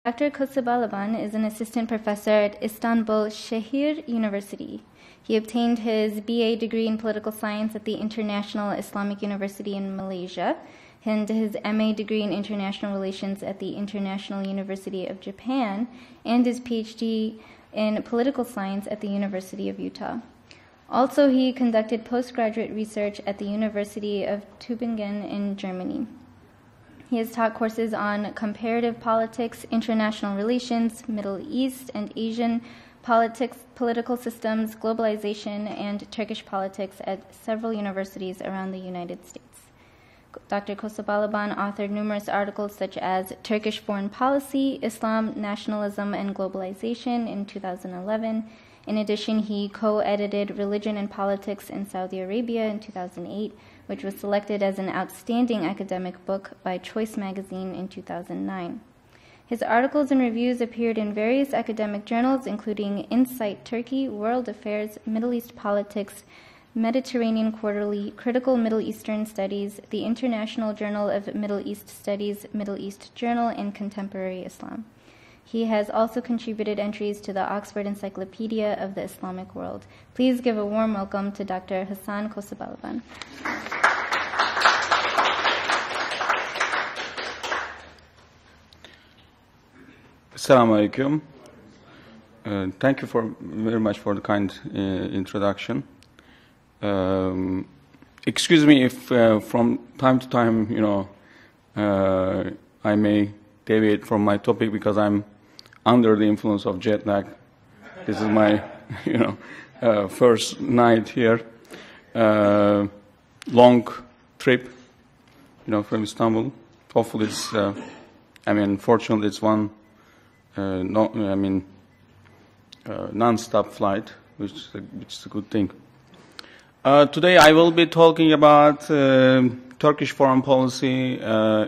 Dr. Kosabalaban is an assistant professor at Istanbul Şehir University. He obtained his BA degree in political science at the International Islamic University in Malaysia and his MA degree in international relations at the International University of Japan and his PhD in political science at the University of Utah. Also, he conducted postgraduate research at the University of Tübingen in Germany. He has taught courses on comparative politics, international relations, Middle East and Asian politics, political systems, globalization, and Turkish politics at several universities around the United States. Dr. Kosabalaban authored numerous articles such as Turkish Foreign Policy, Islam, Nationalism, and Globalization in 2011. In addition, he co-edited Religion and Politics in Saudi Arabia in 2008, which was selected as an outstanding academic book by Choice magazine in 2009. His articles and reviews appeared in various academic journals, including Insight Turkey, World Affairs, Middle East Politics, Mediterranean Quarterly, Critical Middle Eastern Studies, the International Journal of Middle East Studies, Middle East Journal, and Contemporary Islam. He has also contributed entries to the Oxford Encyclopedia of the Islamic World. Please give a warm welcome to Dr. Hasan Kosabalaban. Assalamu alaikum. Thank you very much for the kind introduction. Excuse me if from time to time, I may deviate from my topic because I'm under the influence of jet lag. This is my, first night here. Long trip, from Istanbul. Hopefully it's, fortunately it's one, non-stop flight, which is a good thing. Today I will be talking about Turkish foreign policy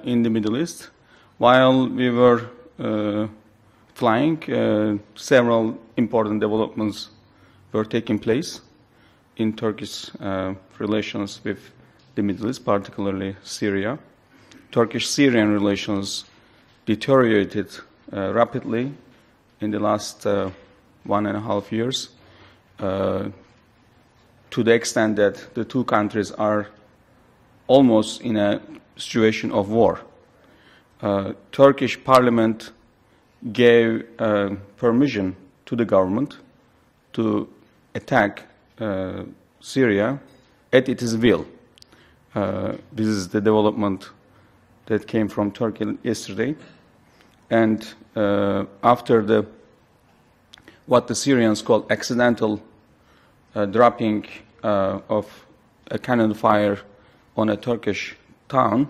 in the Middle East. While we were flying, several important developments were taking place in Turkish relations with the Middle East, particularly Syria. Turkish-Syrian relations deteriorated rapidly in the last 1.5 years, to the extent that the two countries are almost in a situation of war. Turkish parliament gave permission to the government to attack Syria at its will. This is the development that came from Turkey yesterday. And after what the Syrians call accidental dropping of a cannon fire on a Turkish town,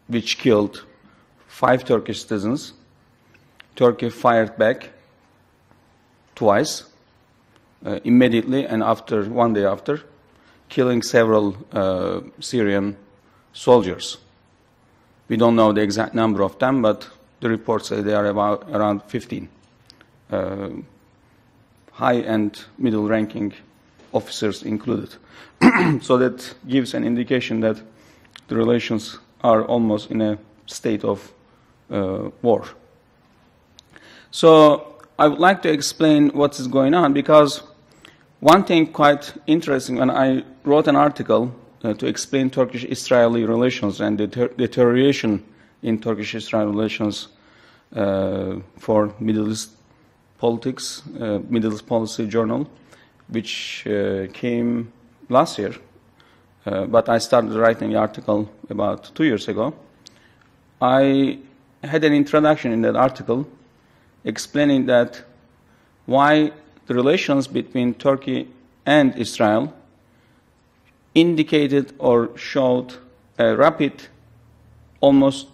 which killed 5 Turkish citizens, Turkey fired back twice, immediately and one day after, killing several Syrian soldiers. We don't know the exact number of them, but the reports say they are around 15. High and middle-ranking officers included. So that gives an indication that the relations are almost in a state of war. So I would like to explain what is going on, because one thing quite interesting, when I wrote an article to explain Turkish-Israeli relations and the deterioration in Turkish-Israeli relations for Middle East politics, Middle East Policy Journal, which came last year, but I started writing the article about 2 years ago. I had an introduction in that article explaining that why the relations between Turkey and Israel indicated or showed a rapid, almost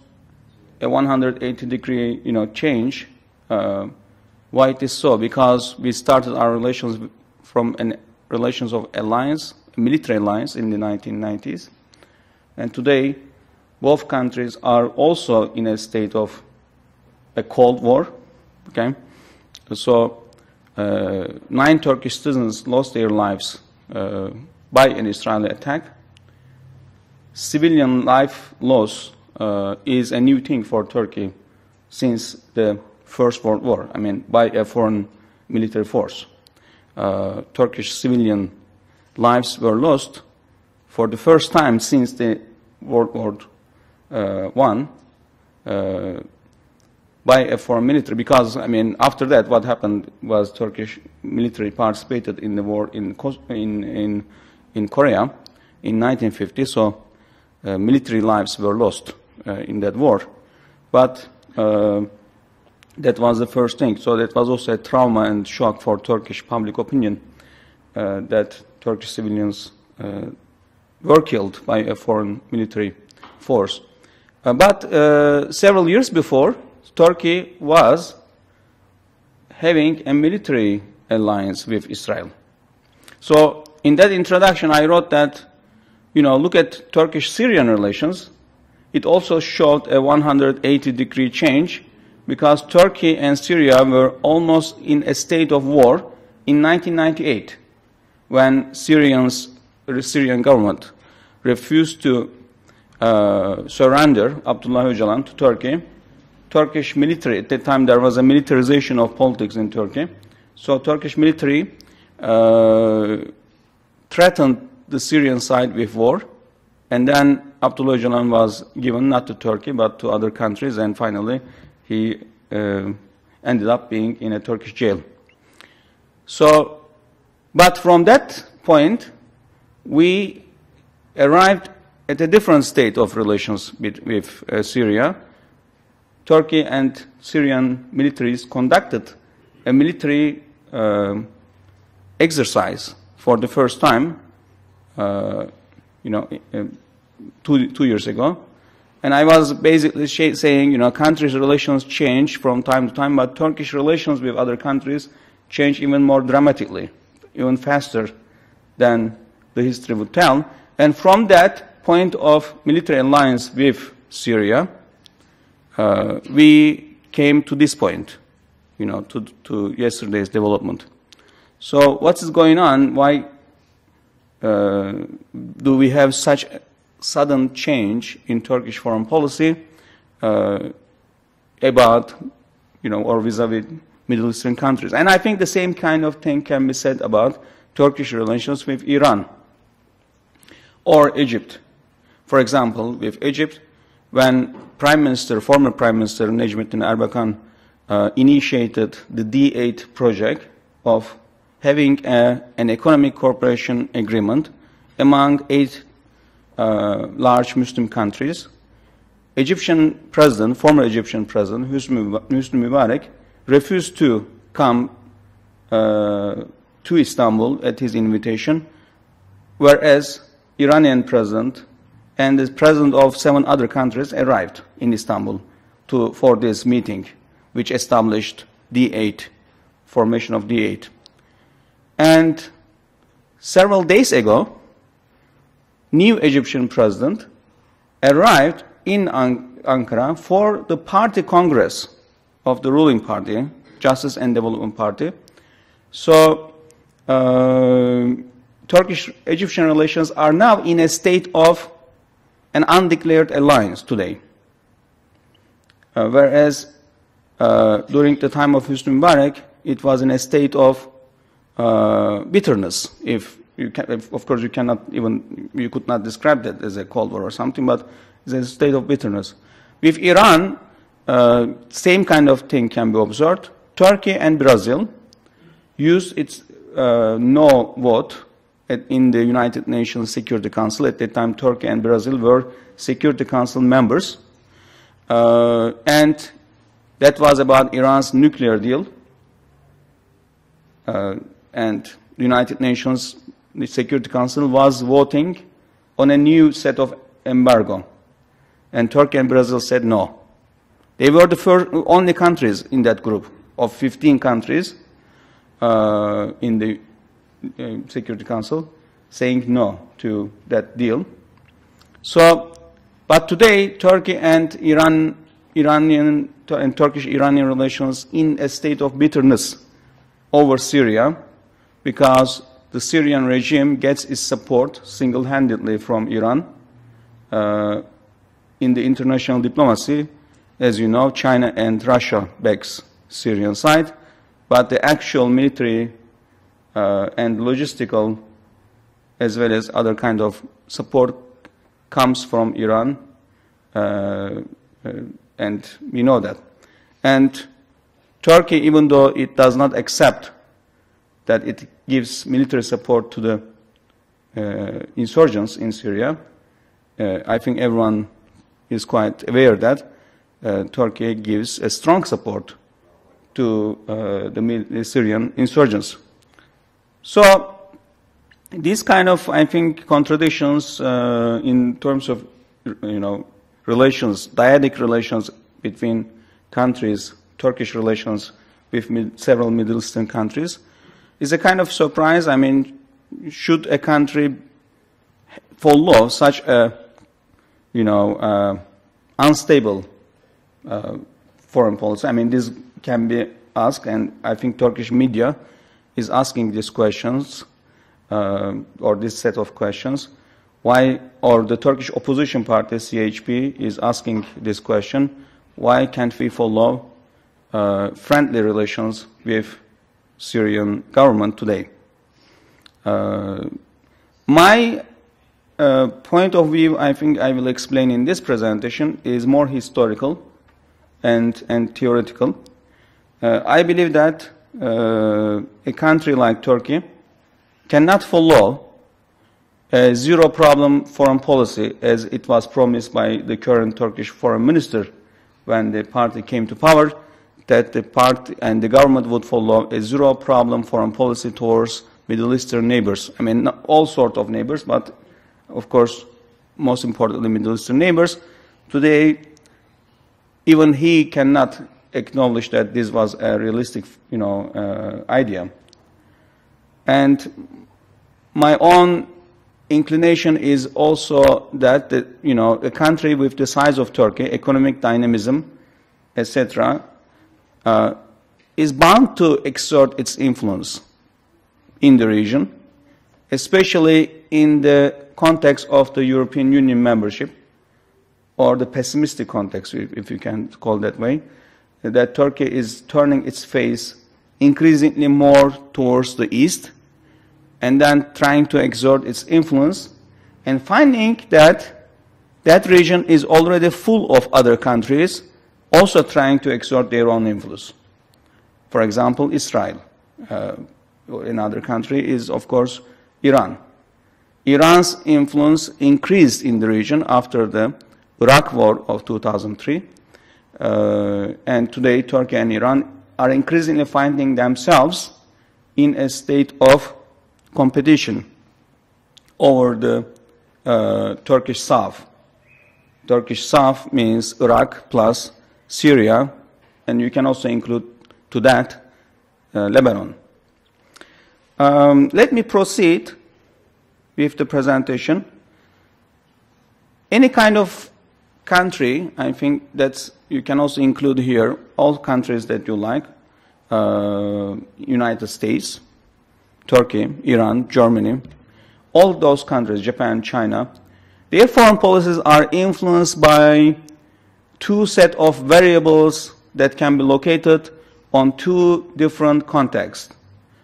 a 180-degree, change. Why it is so? Because we started our relations from relations of alliance, military alliance in the 1990s, and today both countries are also in a state of a Cold War. Okay, so 9 Turkish citizens lost their lives by an Israeli attack. Civilian life loss is a new thing for Turkey since the First World War, I mean, by a foreign military force. Turkish civilian lives were lost for the first time since the World War I by a foreign military, because, I mean, after that, what happened was Turkish military participated in the war in Korea in 1950, so military lives were lost in that war. But that was the first thing. So that was also a trauma and shock for Turkish public opinion that Turkish civilians were killed by a foreign military force. But several years before, Turkey was having a military alliance with Israel. So in that introduction, I wrote that, you know, look at Turkish-Syrian relations. It also showed a 180-degree change because Turkey and Syria were almost in a state of war in 1998 when the Syrian government refused to surrender Abdullah Öcalan to Turkey. Turkish military, at that time there was a militarization of politics in Turkey. So Turkish military threatened the Syrian side with war, and then Abdullah Öcalan was given not to Turkey but to other countries, and finally he ended up being in a Turkish jail. So, but from that point, we arrived at a different state of relations with Syria. Turkey and Syrian militaries conducted a military exercise for the first time, you know, 2 years ago. And I was basically saying, you know, countries' relations change from time to time, but Turkish relations with other countries change even more dramatically, even faster than the history would tell. And from that point of military alliance with Syria, we came to this point, you know, to yesterday's development. So what is going on? Why do we have such a sudden change in Turkish foreign policy about, you know, or vis-a-vis Middle Eastern countries? And I think the same kind of thing can be said about Turkish relations with Iran or Egypt. For example, with Egypt, when former Prime Minister Necmettin Erbakan initiated the D8 project of having an economic cooperation agreement among 8 large Muslim countries, former Egyptian President Hosni Mubarak refused to come to Istanbul at his invitation, whereas Iranian President and the president of 7 other countries arrived in Istanbul for this meeting, which established D8, formation of D8. And several days ago, new Egyptian president arrived in Ankara for the party congress of the ruling party, Justice and Development Party. So Turkish-Egyptian relations are now in a state of an undeclared alliance today. Whereas during the time of Hosni Mubarak, it was in a state of bitterness. Of course, you could not describe that as a Cold War or something, but it's a state of bitterness. With Iran, same kind of thing can be observed. Turkey and Brazil used its no vote in the United Nations Security Council. At that time, Turkey and Brazil were Security Council members. And that was about Iran's nuclear deal. And the United Nations, the Security Council, was voting on a new set of embargo. And Turkey and Brazil said no. They were the only countries in that group of 15 countries in the Security Council saying no to that deal. So, but today, Turkey and Turkish-Iranian relations in a state of bitterness over Syria, because the Syrian regime gets its support single-handedly from Iran, in the international diplomacy, as you know, China and Russia backs Syrian side, but the actual military and logistical, as well as other kind of support, comes from Iran, and we know that. And Turkey, even though it does not accept that it gives military support to the insurgents in Syria, I think everyone is quite aware that Turkey gives a strong support to the Syrian insurgents. So these kind of, I think, contradictions in terms of, relations, dyadic relations between countries, Turkish relations with several Middle Eastern countries, is a kind of surprise. I mean, should a country follow such a, unstable foreign policy? I mean, this can be asked, and I think Turkish media is asking these questions, or this set of questions. Why, or the Turkish opposition party, CHP, is asking this question, why can't we follow friendly relations with Syrian government today? My point of view, I think I will explain in this presentation, is more historical and theoretical. I believe that a country like Turkey cannot follow a zero-problem foreign policy as it was promised by the current Turkish foreign minister when the party came to power, that the party and the government would follow a zero-problem foreign policy towards Middle Eastern neighbors. I mean, not all sorts of neighbors, but of course, most importantly, Middle Eastern neighbors. Today, even he cannot acknowledge that this was a realistic, idea. And my own inclination is also that, a country with the size of Turkey, economic dynamism, etc., is bound to exert its influence in the region, especially in the context of the European Union membership, or the pessimistic context, if you can call it that way, that Turkey is turning its face increasingly more towards the east, and then trying to exert its influence, and finding that that region is already full of other countries also trying to exert their own influence. For example, Israel. Another country is, of course, Iran. Iran's influence increased in the region after the Iraq War of 2003. And today, Turkey and Iran are increasingly finding themselves in a state of competition over the Turkish South. Turkish South means Iraq plus Syria, and you can also include to that Lebanon. Let me proceed with the presentation. Any kind of country, I think that you can also include here all countries that you like, United States, Turkey, Iran, Germany, all those countries, Japan, China, their foreign policies are influenced by two sets of variables that can be located on two different contexts.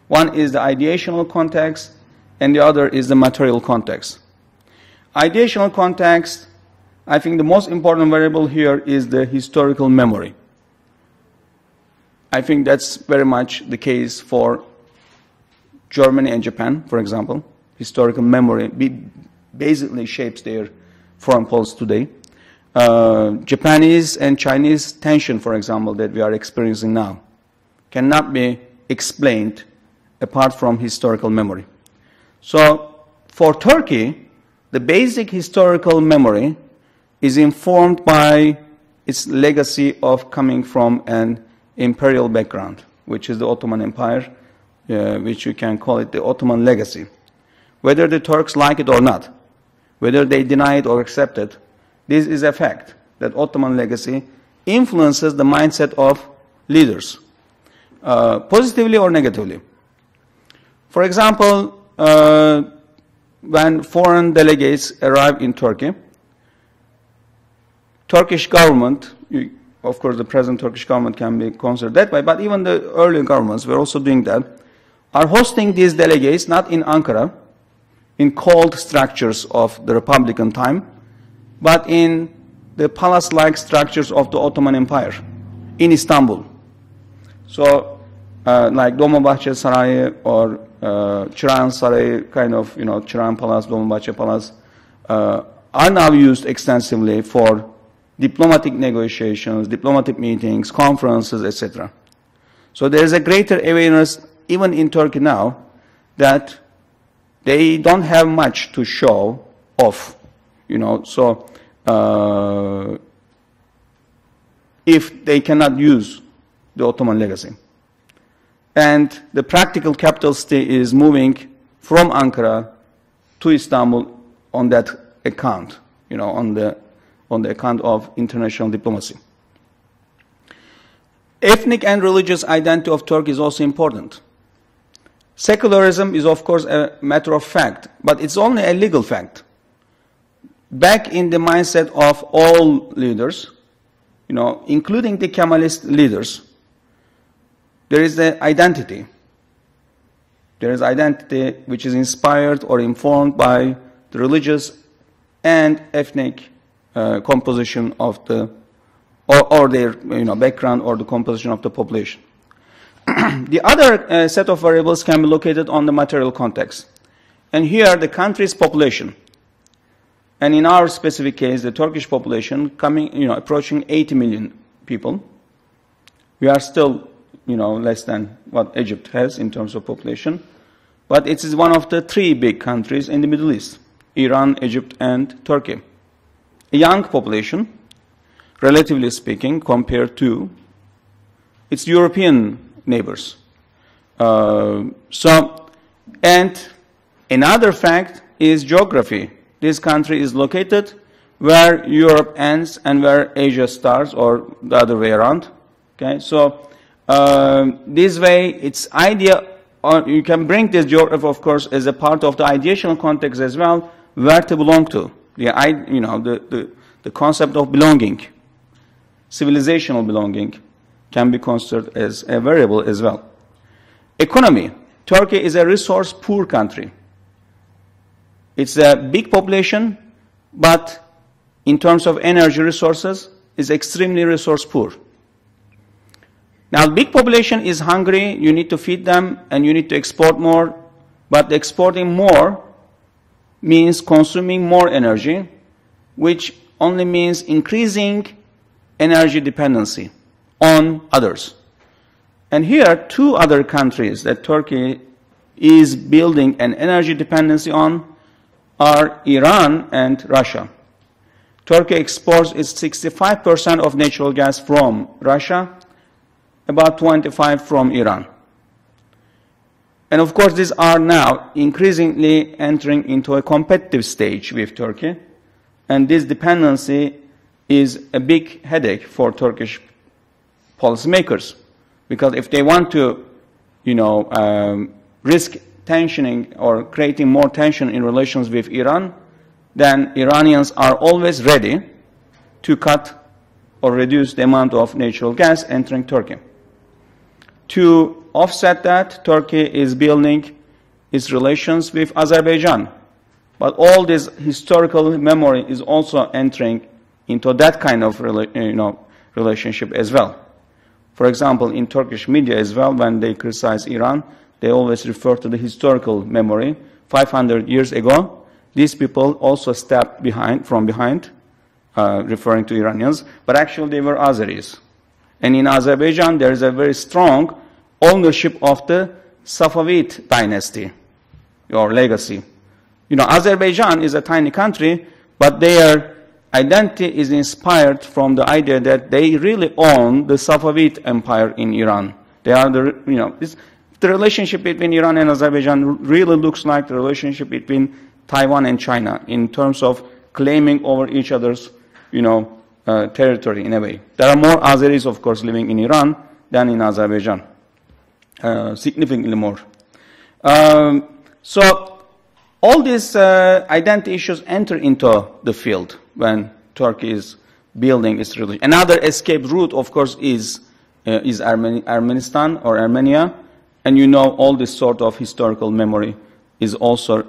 One is the ideational context, and the other is the material context. Ideational context, I think the most important variable here is the historical memory. I think that's very much the case for Germany and Japan, for example. Historical memory basically shapes their foreign policy today. Japanese and Chinese tension, for example, that we are experiencing now, cannot be explained apart from historical memory. So for Turkey, the basic historical memory is informed by its legacy of coming from an imperial background, which is the Ottoman Empire, which you can call it the Ottoman legacy. Whether the Turks like it or not, whether they deny it or accept it, this is a fact that Ottoman legacy influences the mindset of leaders, positively or negatively. For example, when foreign delegates arrive in Turkey, Turkish government, of course the present Turkish government can be considered that way, but even the earlier governments were also doing that, are hosting these delegates not in Ankara, in cold structures of the Republican time, but in the palace-like structures of the Ottoman Empire in Istanbul. So, like Dolmabahce Sarayı or Çırağan Sarayı, kind of, Çırağan Palace, Dolmabahce Palace, are now used extensively for diplomatic negotiations, diplomatic meetings, conferences, etc. So there is a greater awareness, even in Turkey now, that they don't have much to show off, so if they cannot use the Ottoman legacy. And the practical capital state is moving from Ankara to Istanbul on that account, on the account of international diplomacy. Ethnic and religious identity of Turkey is also important. Secularism is, of course, a matter of fact, but it's only a legal fact. Back in the mindset of all leaders, including the Kemalist leaders, there is the identity. There is identity which is inspired or informed by the religious and ethnic composition of the, or their background or the composition of the population. The other set of variables can be located on the material context. And here the country's population. And in our specific case, the Turkish population approaching 80 million people. We are still, less than what Egypt has in terms of population. But it is one of the three big countries in the Middle East: Iran, Egypt, and Turkey. A young population, relatively speaking, compared to its European neighbors. And another fact is geography. This country is located where Europe ends and where Asia starts, or the other way around. Okay, so this way, it's you can bring this geography, of course, as a part of the ideational context as well, where to belong to. The concept of belonging, civilizational belonging, can be considered as a variable as well. Economy. Turkey is a resource-poor country. It's a big population, but in terms of energy resources, is extremely resource-poor. Now, big population is hungry, you need to feed them, and you need to export more, but exporting more means consuming more energy, which only means increasing energy dependency on others. And here, two other countries that Turkey is building an energy dependency on are Iran and Russia. Turkey exports its 65% of natural gas from Russia, about 25% from Iran. And of course, these are now increasingly entering into a competitive stage with Turkey. And this dependency is a big headache for Turkish policymakers. Because if they want to, risk tensioning or creating more tension in relations with Iran, then Iranians are always ready to cut or reduce the amount of natural gas entering Turkey. To offset that, Turkey is building its relations with Azerbaijan. But all this historical memory is also entering into that kind of relationship as well. For example, in Turkish media as well, when they criticize Iran, they always refer to the historical memory. 500 years ago, these people also stepped from behind, referring to Iranians, but actually they were Azeris. And in Azerbaijan, there is a very strong ownership of the Safavid dynasty, or legacy. Azerbaijan is a tiny country, but their identity is inspired from the idea that they really own the Safavid empire in Iran. They are the relationship between Iran and Azerbaijan really looks like the relationship between Taiwan and China in terms of claiming over each other's, territory in a way. There are more Azeris, of course, living in Iran than in Azerbaijan, significantly more. So all these identity issues enter into the field when Turkey is building its religion. Another escape route, of course, is Armenistan or Armenia, and you know all this sort of historical memory is also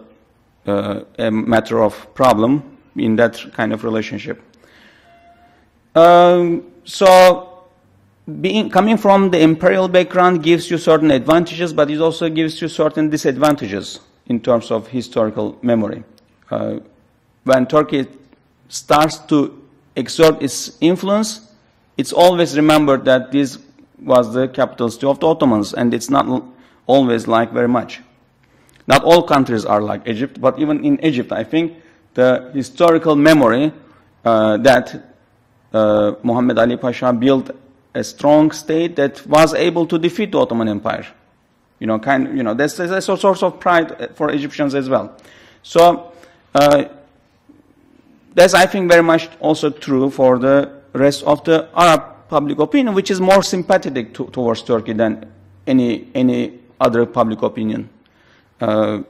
a matter of problem in that kind of relationship. So coming from the imperial background gives you certain advantages, but it also gives you certain disadvantages in terms of historical memory. When Turkey starts to exert its influence, it's always remembered that this was the capital city of the Ottomans, and it's not always like very much. Not all countries are like Egypt, but even in Egypt, I think the historical memory that Muhammad Ali Pasha built a strong state that was able to defeat the Ottoman Empire. There's a source of pride for Egyptians as well. So that's, I think, very much also true for the rest of the Arab public opinion, which is more sympathetic towards Turkey than any other public opinion. All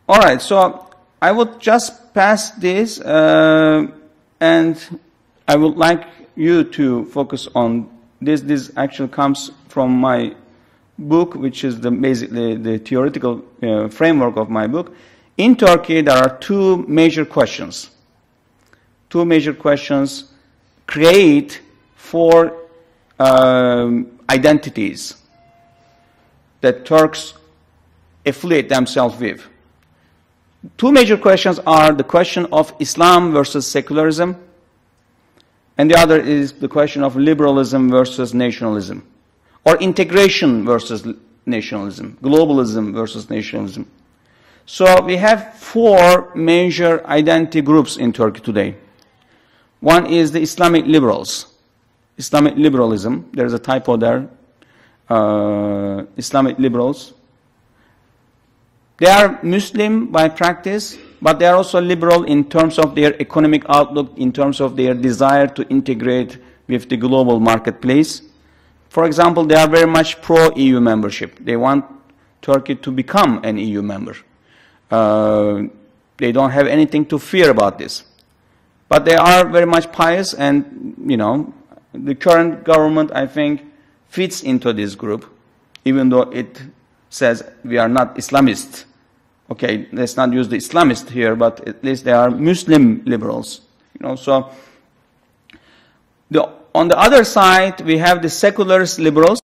right, so I would just pass this, and I would like you to focus on this. This actually comes from my book, which is basically the theoretical framework of my book. In Turkey, there are two major questions. Two major questions create four identities that Turks affiliate themselves with. Two major questions are the question of Islam versus secularism, and the other is the question of liberalism versus nationalism, or integration versus nationalism, globalism versus nationalism. So we have four major identity groups in Turkey today. One is the Islamic liberals, Islamic liberalism. There's a typo there. Islamic liberals. They are Muslim by practice, but they are also liberal in terms of their economic outlook, in terms of their desire to integrate with the global marketplace. For example, they are very much pro-EU membership. They want Turkey to become an EU member. They don't have anything to fear about this. But they are very much pious, and, the current government, I think, fits into this group, even though it says we are not Islamist. Okay, let's not use the Islamist here, but at least they are Muslim liberals. So on the other side, we have the secularist liberals.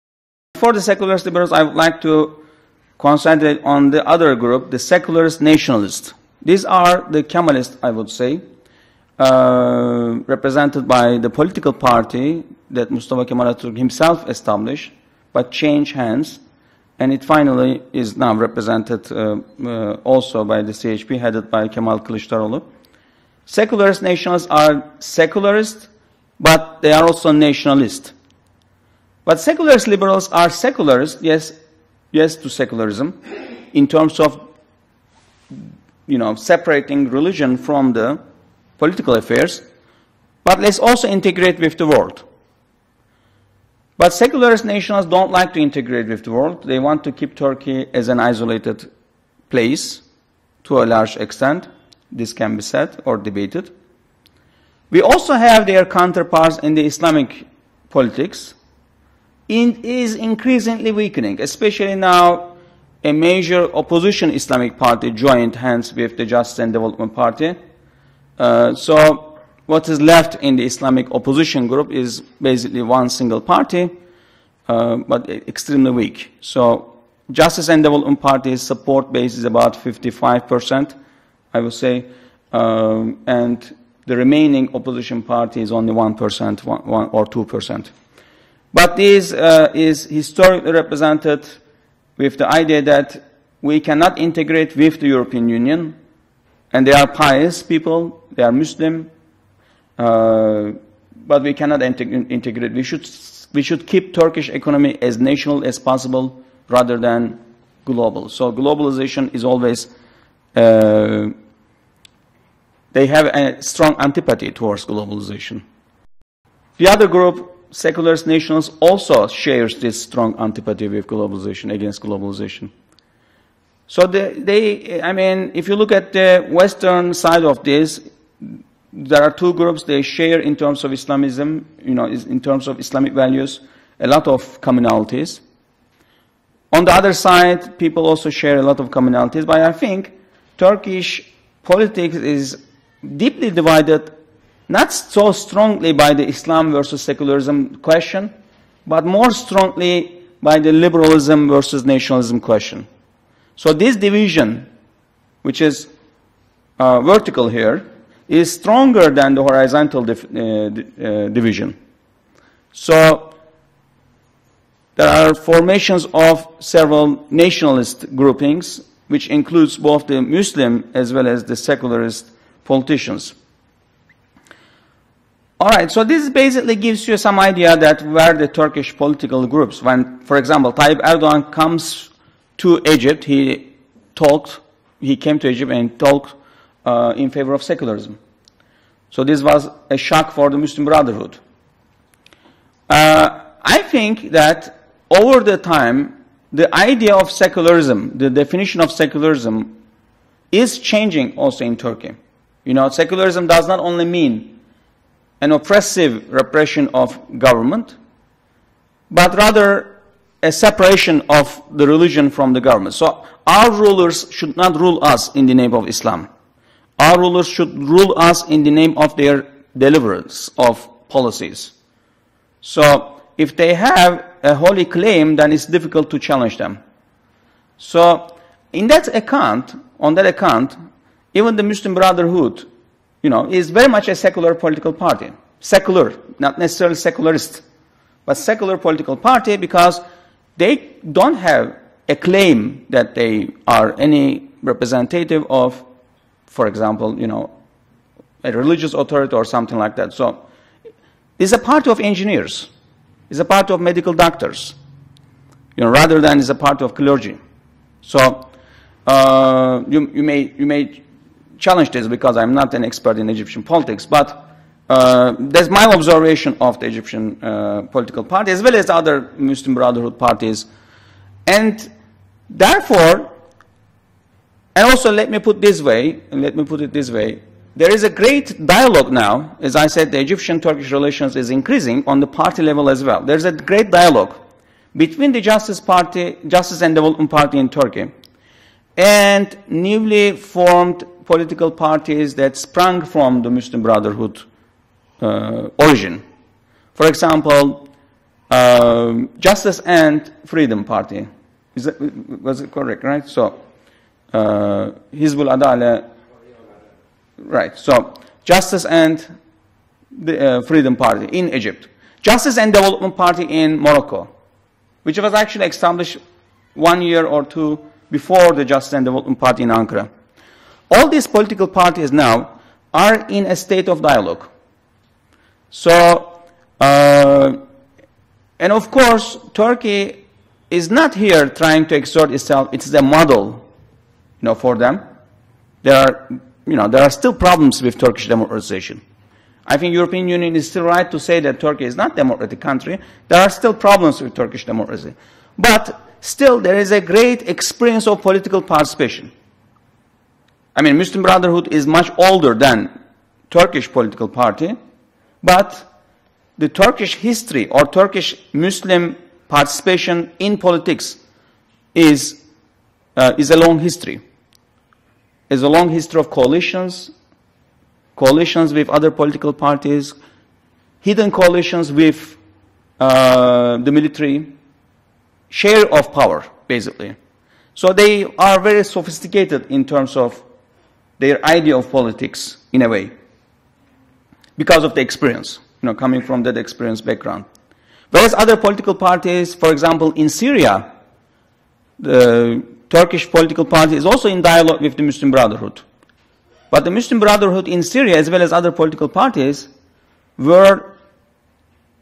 For the secularist liberals, I would like to concentrate on the other group, the secularist nationalists. These are the Kemalists, I would say, represented by the political party that Mustafa Kemal Atatürk himself established, but changed hands. And it finally is now represented also by the CHP, headed by Kemal Kılıçdaroğlu. Secularist nationalists are secularist, but they are also nationalist. But secularist liberals are secularist, yes to secularism, in terms of, separating religion from the political affairs. But let's also integrate with the world. But secularist nationalists don't like to integrate with the world. They want to keep Turkey as an isolated place to a large extent. This can be said or debated. We also have their counterparts in the Islamic politics. It is increasingly weakening, especially now a major opposition Islamic party joined hands with the Justice and Development Party. So what is left in the Islamic opposition group is basically one single party, but extremely weak. So Justice and Development Party's support base is about 55%, I would say, and the remaining opposition party is only 1%, 1 or 2%. But this is historically represented with the idea that we cannot integrate with the European Union, and they are pious people, they are Muslim, but we cannot integrate. We should keep Turkish economy as national as possible rather than global. So globalization is always, they have a strong antipathy towards globalization. The other group, secularist nationalists, also shares this strong antipathy with globalization, against globalization. So if you look at the Western side of this, there are two groups. They share in terms of Islamism, in terms of Islamic values, a lot of commonalities. On the other side, people also share a lot of commonalities, but I think Turkish politics is deeply divided, not so strongly by the Islam versus secularism question, but more strongly by the liberalism versus nationalism question. So this division, which is vertical here, is stronger than the horizontal division. So there are formations of several nationalist groupings, which includes both the Muslim as well as the secularist politicians. All right, so this basically gives you some idea that where the Turkish political groups, when, for example, Tayyip Erdogan comes to Egypt, he came to Egypt and talked in favor of secularism. So this was a shock for the Muslim Brotherhood. I think that over the time, the idea of secularism, the definition of secularism, is changing also in Turkey. Secularism does not only mean an oppressive repression of government, but rather a separation of the religion from the government. So our rulers should not rule us in the name of Islam. Our rulers should rule us in the name of their deliverance of policies. So if they have a holy claim, then it's difficult to challenge them. So on that account, even the Muslim Brotherhood, is very much a secular political party. Secular, not necessarily secularist, but secular political party, because they don't have a claim that they are any representative of, for example, a religious authority or something like that. So it's a party of engineers. It's a part of medical doctors, rather than is a part of clergy. So you may challenge this because I'm not an expert in Egyptian politics, but that's my observation of the Egyptian political party as well as other Muslim Brotherhood parties. And therefore, and also let me put it this way, there is a great dialogue now. As I said, the Egyptian-Turkish relations is increasing on the party level as well. There's a great dialogue between the Justice and Development Party in Turkey and newly formed political parties that sprang from the Muslim Brotherhood origin. For example, Justice and Freedom Party. Was it correct, right? So, Hizbul Adale. Right, so Justice and the Freedom Party in Egypt. Justice and Development Party in Morocco, which was actually established 1 year or two before the Justice and Development Party in Ankara. All these political parties now are in a state of dialogue. So, and of course, Turkey is not here trying to exert itself. It's a model, for them. There are still problems with Turkish democratization. I think European Union is still right to say that Turkey is not a democratic country. There are still problems with Turkish democracy. But still, there is a great experience of political participation. I mean, Muslim Brotherhood is much older than Turkish political party, but the Turkish history or Turkish Muslim participation in politics is a long history. Is a long history of coalitions with other political parties, hidden coalitions with the military, share of power, basically. So they are very sophisticated in terms of their idea of politics, in a way, because of the experience, coming from that experience background. Whereas other political parties, for example, in Syria, the Turkish political party is also in dialogue with the Muslim Brotherhood. But the Muslim Brotherhood in Syria, as well as other political parties, were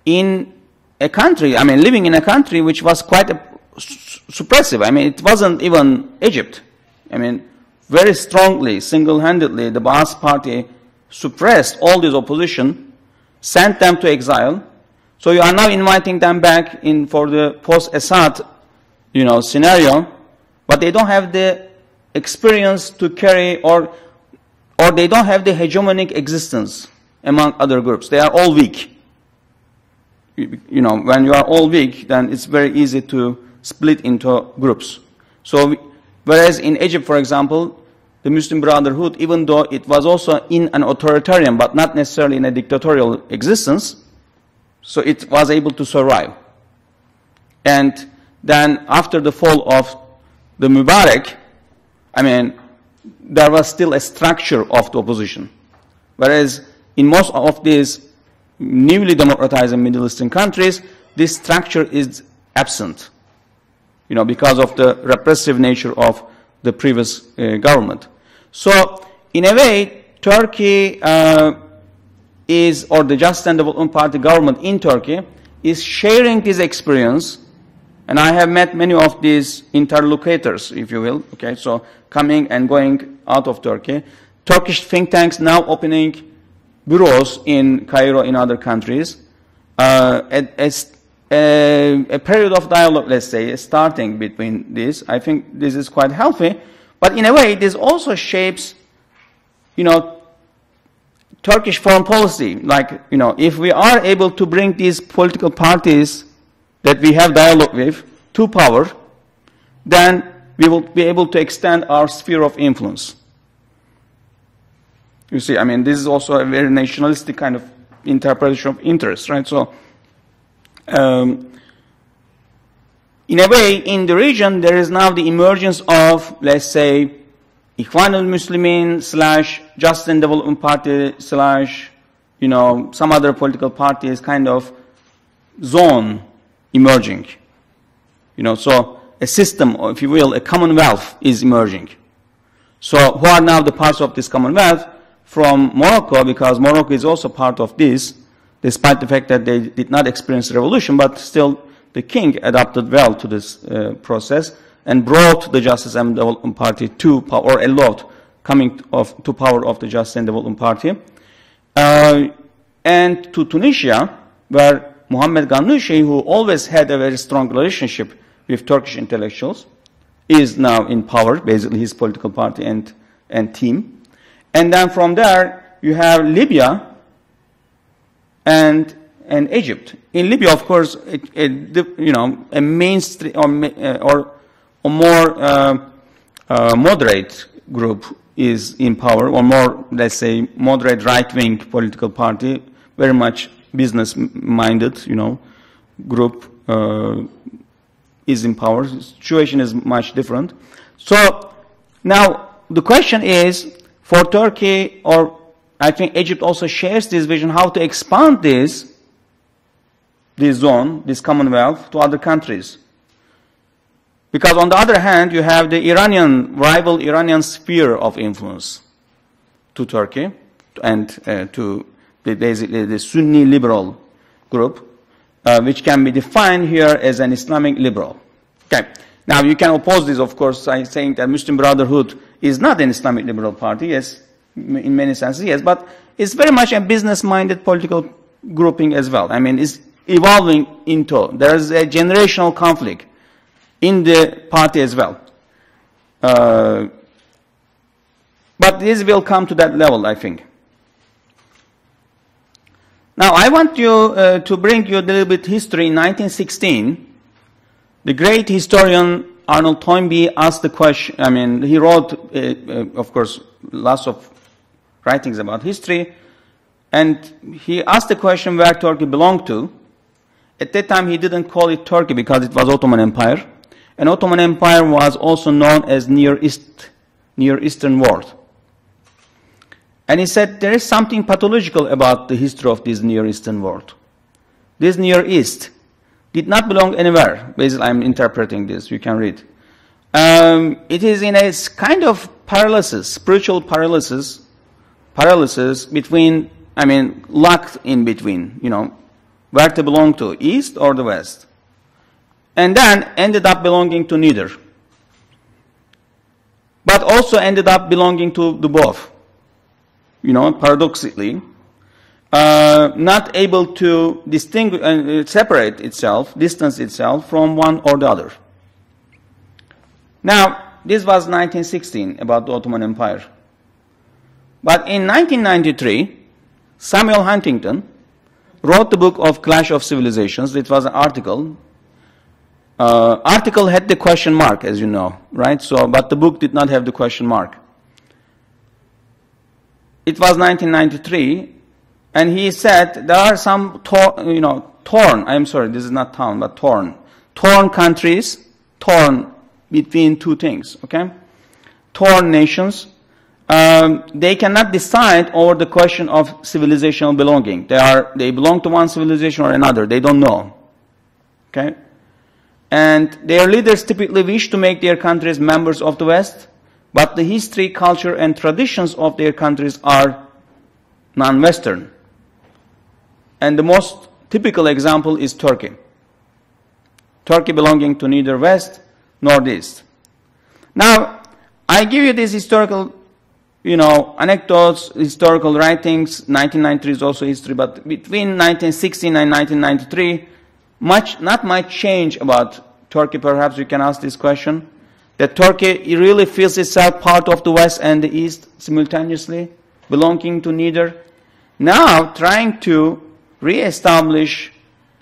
in a country, living in a country which was quite suppressive. It wasn't even Egypt. Very strongly, single-handedly, the Ba'ath party suppressed all this opposition, sent them to exile. So you are now inviting them back in for the post-Assad, scenario, but they don't have the experience to carry, or or they don't have the hegemonic existence among other groups. They are all weak. You know, when you are all weak, then it's very easy to split into groups. So, whereas in Egypt, for example, the Muslim Brotherhood, even though it was also in an authoritarian, but not necessarily in a dictatorial existence, so it was able to survive. And then after the fall of the Mubarak, I mean, there was still a structure of the opposition. Whereas in most of these newly democratizing Middle Eastern countries, this structure is absent, you know, because of the repressive nature of the previous government. So, in a way, Turkey is, or the Justice and Development Party government in Turkey, is sharing this experience. And I have met many of these interlocutors, if you will, okay, so coming and going out of Turkey. Turkish think tanks now opening bureaus in Cairo, in other countries. A period of dialogue, let's say, starting between this. I think this is quite healthy. But in a way, this also shapes, you know, Turkish foreign policy. Like, you know, if we are able to bring these political parties that we have dialogue with to power, then we will be able to extend our sphere of influence. You see, I mean, this is also a very nationalistic kind of interpretation of interest, right? So, in a way, in the region, there is now the emergence of, let's say, Ikhwan al-Muslimin / Justice and Development Party / you know, some other political parties kind of zone emerging. You know, so a system, or if you will, a commonwealth is emerging. So who are now the parts of this commonwealth? From Morocco, because Morocco is also part of this, despite the fact that they did not experience revolution, but still the king adapted well to this process and brought the Justice and Development Party to power, or allowed coming to power of the Justice and Development Party. And to Tunisia, where Mohammed Ghannouchi, who always had a very strong relationship with Turkish intellectuals, is now in power, basically his political party and team. And then from there, you have Libya and Egypt. In Libya, of course, you know, a mainstream or a more moderate group is in power, or more, let's say, moderate right-wing political party, very much business-minded, you know, group is in power. The situation is much different. So now the question is, for Turkey, or I think Egypt also shares this vision, how to expand this zone, this commonwealth, to other countries. Because on the other hand, you have the rival Iranian sphere of influence to Turkey, and to basically the Sunni liberal group, which can be defined here as an Islamic liberal. Okay. Now, you can oppose this, of course, by saying that Muslim Brotherhood is not an Islamic liberal party. Yes, in many senses, yes, but it's very much a business-minded political grouping as well. I mean, it's evolving into, there is a generational conflict in the party as well. But this will come to that level, I think. Now, I want you to bring you a little bit history. In 1916, the great historian Arnold Toynbee asked the question, I mean, he wrote, of course, lots of writings about history, and he asked the question where Turkey belonged to. At that time, he didn't call it Turkey because it was Ottoman Empire. And Ottoman Empire was also known as Near Eastern world. And he said there is something pathological about the history of this Near Eastern world. This Near East did not belong anywhere. Basically, I'm interpreting this. You can read. It is in a kind of paralysis, spiritual paralysis between, I mean, locked in between, you know, where to belong to, East or the West. And then ended up belonging to neither. But also ended up belonging to the both. You know, paradoxically. Not able to distinguish, separate itself, distance itself from one or the other. Now, this was 1916, about the Ottoman Empire. But in 1993, Samuel Huntington wrote the book of Clash of Civilizations. It was an article. Article had the question mark, as you know, right? So, but the book did not have the question mark. It was 1993, and he said there are some torn countries, torn between two things, okay? Torn nations. They cannot decide over the question of civilizational belonging. They belong to one civilization or another. They don't know, okay? And their leaders typically wish to make their countries members of the West, but the history, culture, and traditions of their countries are non-Western. And the most typical example is Turkey. Turkey belonging to neither West nor East. Now, I give you these historical, anecdotes, historical writings. 1993 is also history, but between 1916 and 1993, not much change about Turkey. Perhaps you can ask this question. That Turkey really feels itself part of the West and the East simultaneously, belonging to neither. Now trying to re-establish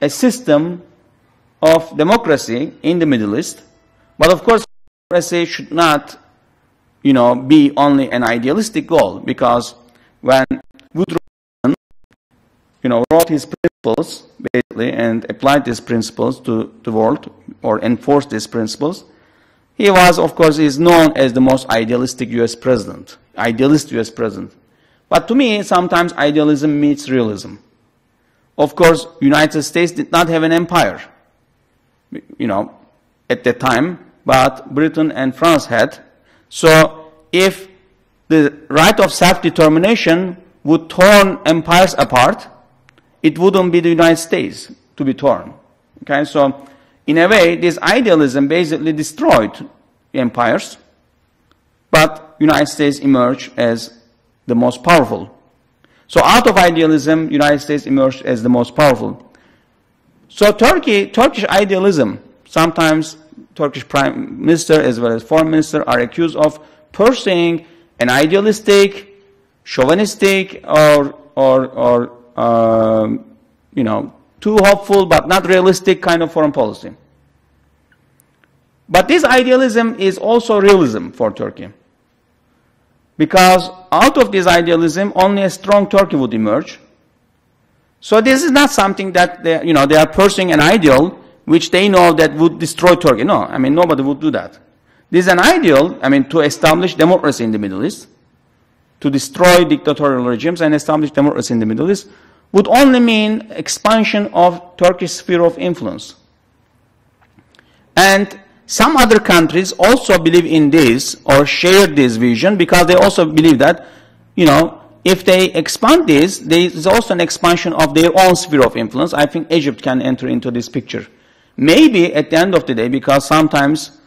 a system of democracy in the Middle East. But of course, democracy should not, be only an idealistic goal, because when Woodrow wrote his principles, basically, and applied these principles to the world, or enforced these principles, he was, of course, is known as the most idealistic U.S. president, idealist U.S. president. But to me, sometimes idealism meets realism. Of course, United States did not have an empire, at that time, but Britain and France had. So if the right of self-determination would torn empires apart, it wouldn't be the United States to be torn. Okay, so in a way, this idealism basically destroyed empires, but United States emerged as the most powerful. So out of idealism, United States emerged as the most powerful. So Turkish idealism, sometimes Turkish prime minister as well as foreign minister are accused of pursuing an idealistic, chauvinistic, or too hopeful but not realistic kind of foreign policy. But this idealism is also realism for Turkey. Because out of this idealism, only a strong Turkey would emerge. So this is not something that they are pursuing an ideal which they know that would destroy Turkey. No, nobody would do that. This is an ideal, to establish democracy in the Middle East, to destroy dictatorial regimes and establish democracy in the Middle East, would only mean expansion of Turkish sphere of influence. And some other countries also believe in this or share this vision, because they also believe that, if they expand this, there is also an expansion of their own sphere of influence. I think Egypt can enter into this picture. Maybe at the end of the day, because sometimes,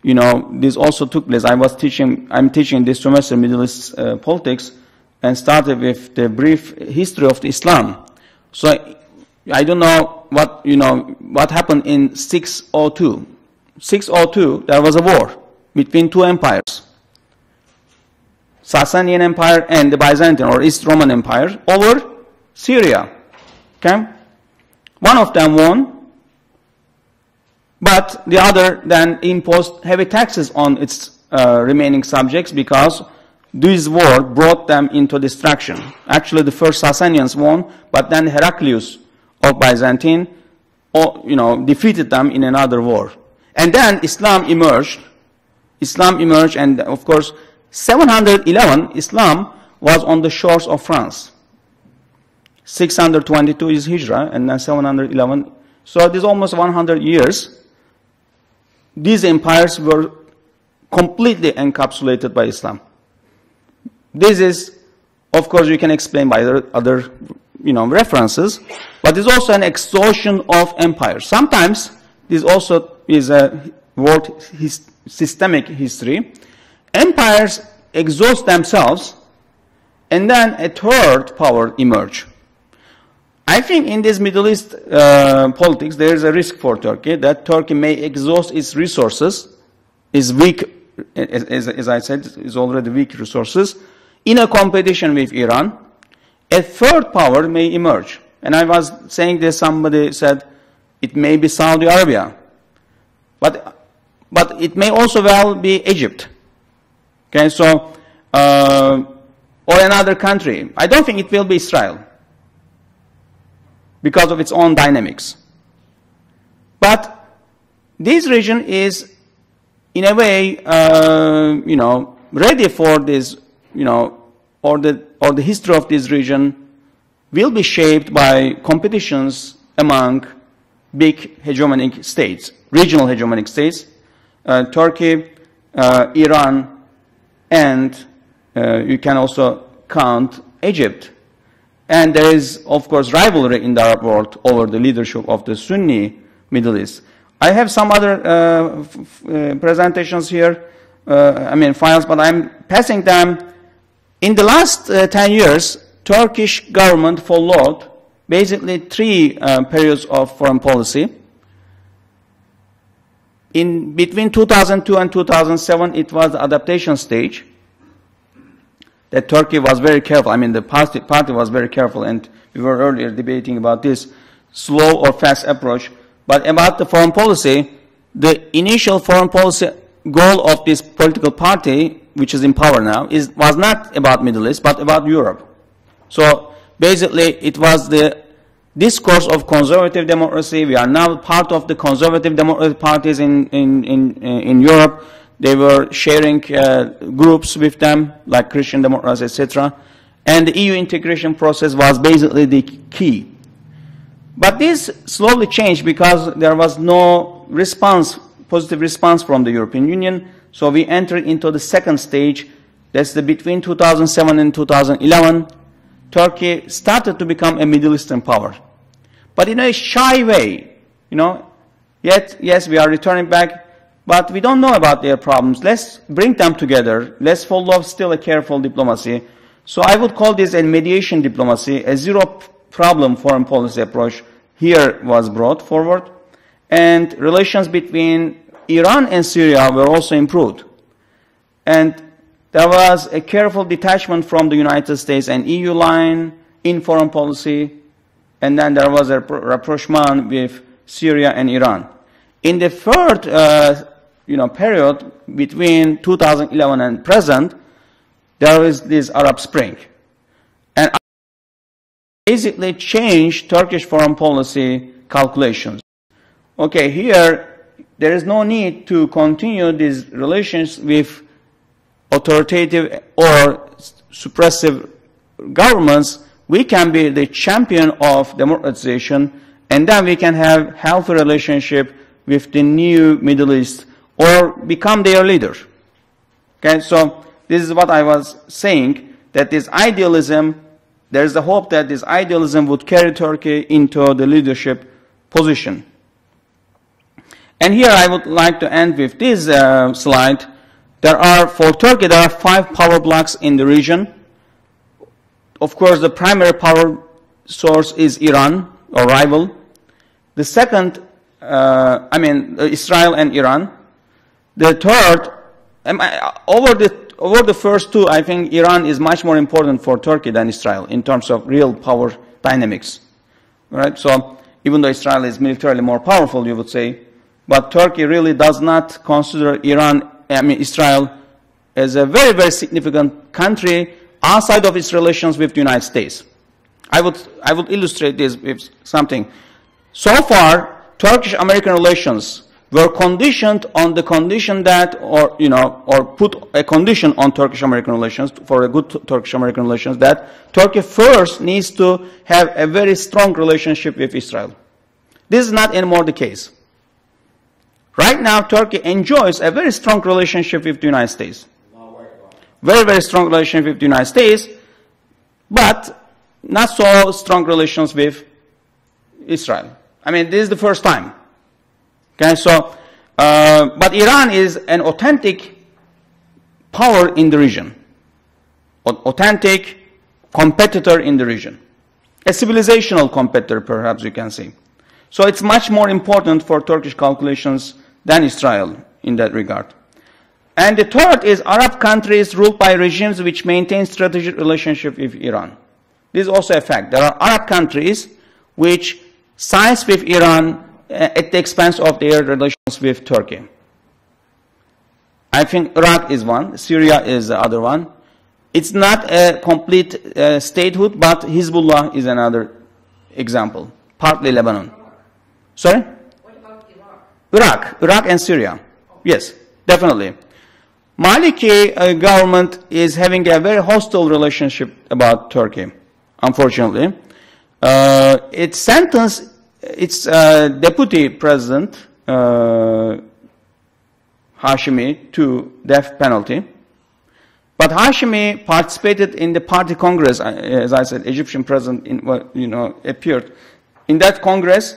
this also took place. I'm teaching this semester Middle East politics, and started with the brief history of Islam. So I don't know what happened in 602. 602, there was a war between two empires, Sasanian Empire and the Byzantine or East Roman Empire, over Syria. Okay? One of them won, but the other then imposed heavy taxes on its remaining subjects, because this war brought them into destruction. Actually, the first Sasanians won, but then Heraclius of Byzantine, defeated them in another war. And then Islam emerged. And of course, 711, Islam was on the shores of France. 622 is Hijrah, and then 711. So this almost 100 years, these empires were completely encapsulated by Islam. This is, of course, you can explain by other references, but it's also an exhaustion of empires. Sometimes this also is a world systemic history. Empires exhaust themselves, and then a third power emerge. I think in this Middle East politics, there is a risk for Turkey that Turkey may exhaust its resources, is weak, as I said, is already weak resources, in a competition with Iran, a third power may emerge. And I was saying this, somebody said it may be Saudi Arabia. But it may also well be Egypt. Okay, so, or another country. I don't think it will be Israel because of its own dynamics. But this region is, in a way, ready for this, or the history of this region will be shaped by competitions among big hegemonic states, regional hegemonic states, Turkey, Iran, and you can also count Egypt. And there is, of course, rivalry in the Arab world over the leadership of the Sunni Middle East. I have some other presentations here, files, but I'm passing them. In the last 10 years, Turkish government followed basically three periods of foreign policy. In between 2002 and 2007, it was the adaptation stage. That Turkey was very careful. The party was very careful, and we were earlier debating about this slow or fast approach. But about the foreign policy, the initial foreign policy goal of this political party, which is in power now, was not about Middle East, but about Europe. So basically, it was the discourse of conservative democracy. We are now part of the conservative democratic parties in Europe. They were sharing groups with them, like Christian Democrats, etc. And the EU integration process was basically the key. But this slowly changed because there was no response, positive response from the European Union. So we entered into the second stage. That's between 2007 and 2011. Turkey started to become a Middle Eastern power. But in a shy way, yet, yes, we are returning back. But we don't know about their problems. Let's bring them together. Let's follow still a careful diplomacy. So I would call this a mediation diplomacy. A zero-problem foreign policy approach here was brought forward. And relations between Iran and Syria were also improved. And there was a careful detachment from the United States and EU line in foreign policy. And then there was a rapprochement with Syria and Iran. In the third period between 2011 and present, there is this Arab Spring. And basically changed Turkish foreign policy calculations. Okay, here there is no need to continue these relations with authoritative or suppressive governments. We can be the champion of democratization, and then we can have healthy relationship with the new Middle East, or become their leader. Okay, so this is what I was saying, that this idealism, there is a hope that this idealism would carry Turkey into the leadership position. And here I would like to end with this slide. For Turkey, there are 5 power blocks in the region. Of course, the primary power source is Iran, or rival. The second, Israel and Iran. The third, over the first two, I think Iran is much more important for Turkey than Israel in terms of real power dynamics. Right? So even though Israel is militarily more powerful, you would say, but Turkey really does not consider Israel as a very, very significant country outside of its relations with the United States. I would illustrate this with something. So far, Turkish-American relations were conditioned on the condition that, or put a condition on Turkish-American relations, for a good Turkish-American relations, that Turkey first needs to have a very strong relationship with Israel. This is not anymore the case. Right now, Turkey enjoys a very strong relationship with the United States. Very, very strong relationship with the United States, but not so strong relations with Israel. This is the first time. Okay, so, but Iran is an authentic power in the region. Authentic competitor in the region. A civilizational competitor, perhaps you can say. So it's much more important for Turkish calculations than Israel in that regard. And the third is Arab countries ruled by regimes which maintain strategic relationship with Iran. This is also a fact. There are Arab countries which sides with Iran at the expense of their relations with Turkey. I think Iraq is one, Syria is the other one. It's not a complete statehood, but Hezbollah is another example, partly Lebanon. Sorry? What about Iraq? Iraq and Syria. Yes, definitely. Maliki government is having a very hostile relationship about Turkey, unfortunately. It sentenced its deputy president, Hashemi, to death penalty. But Hashemi participated in the party congress, as I said, Egyptian president, appeared. In that congress,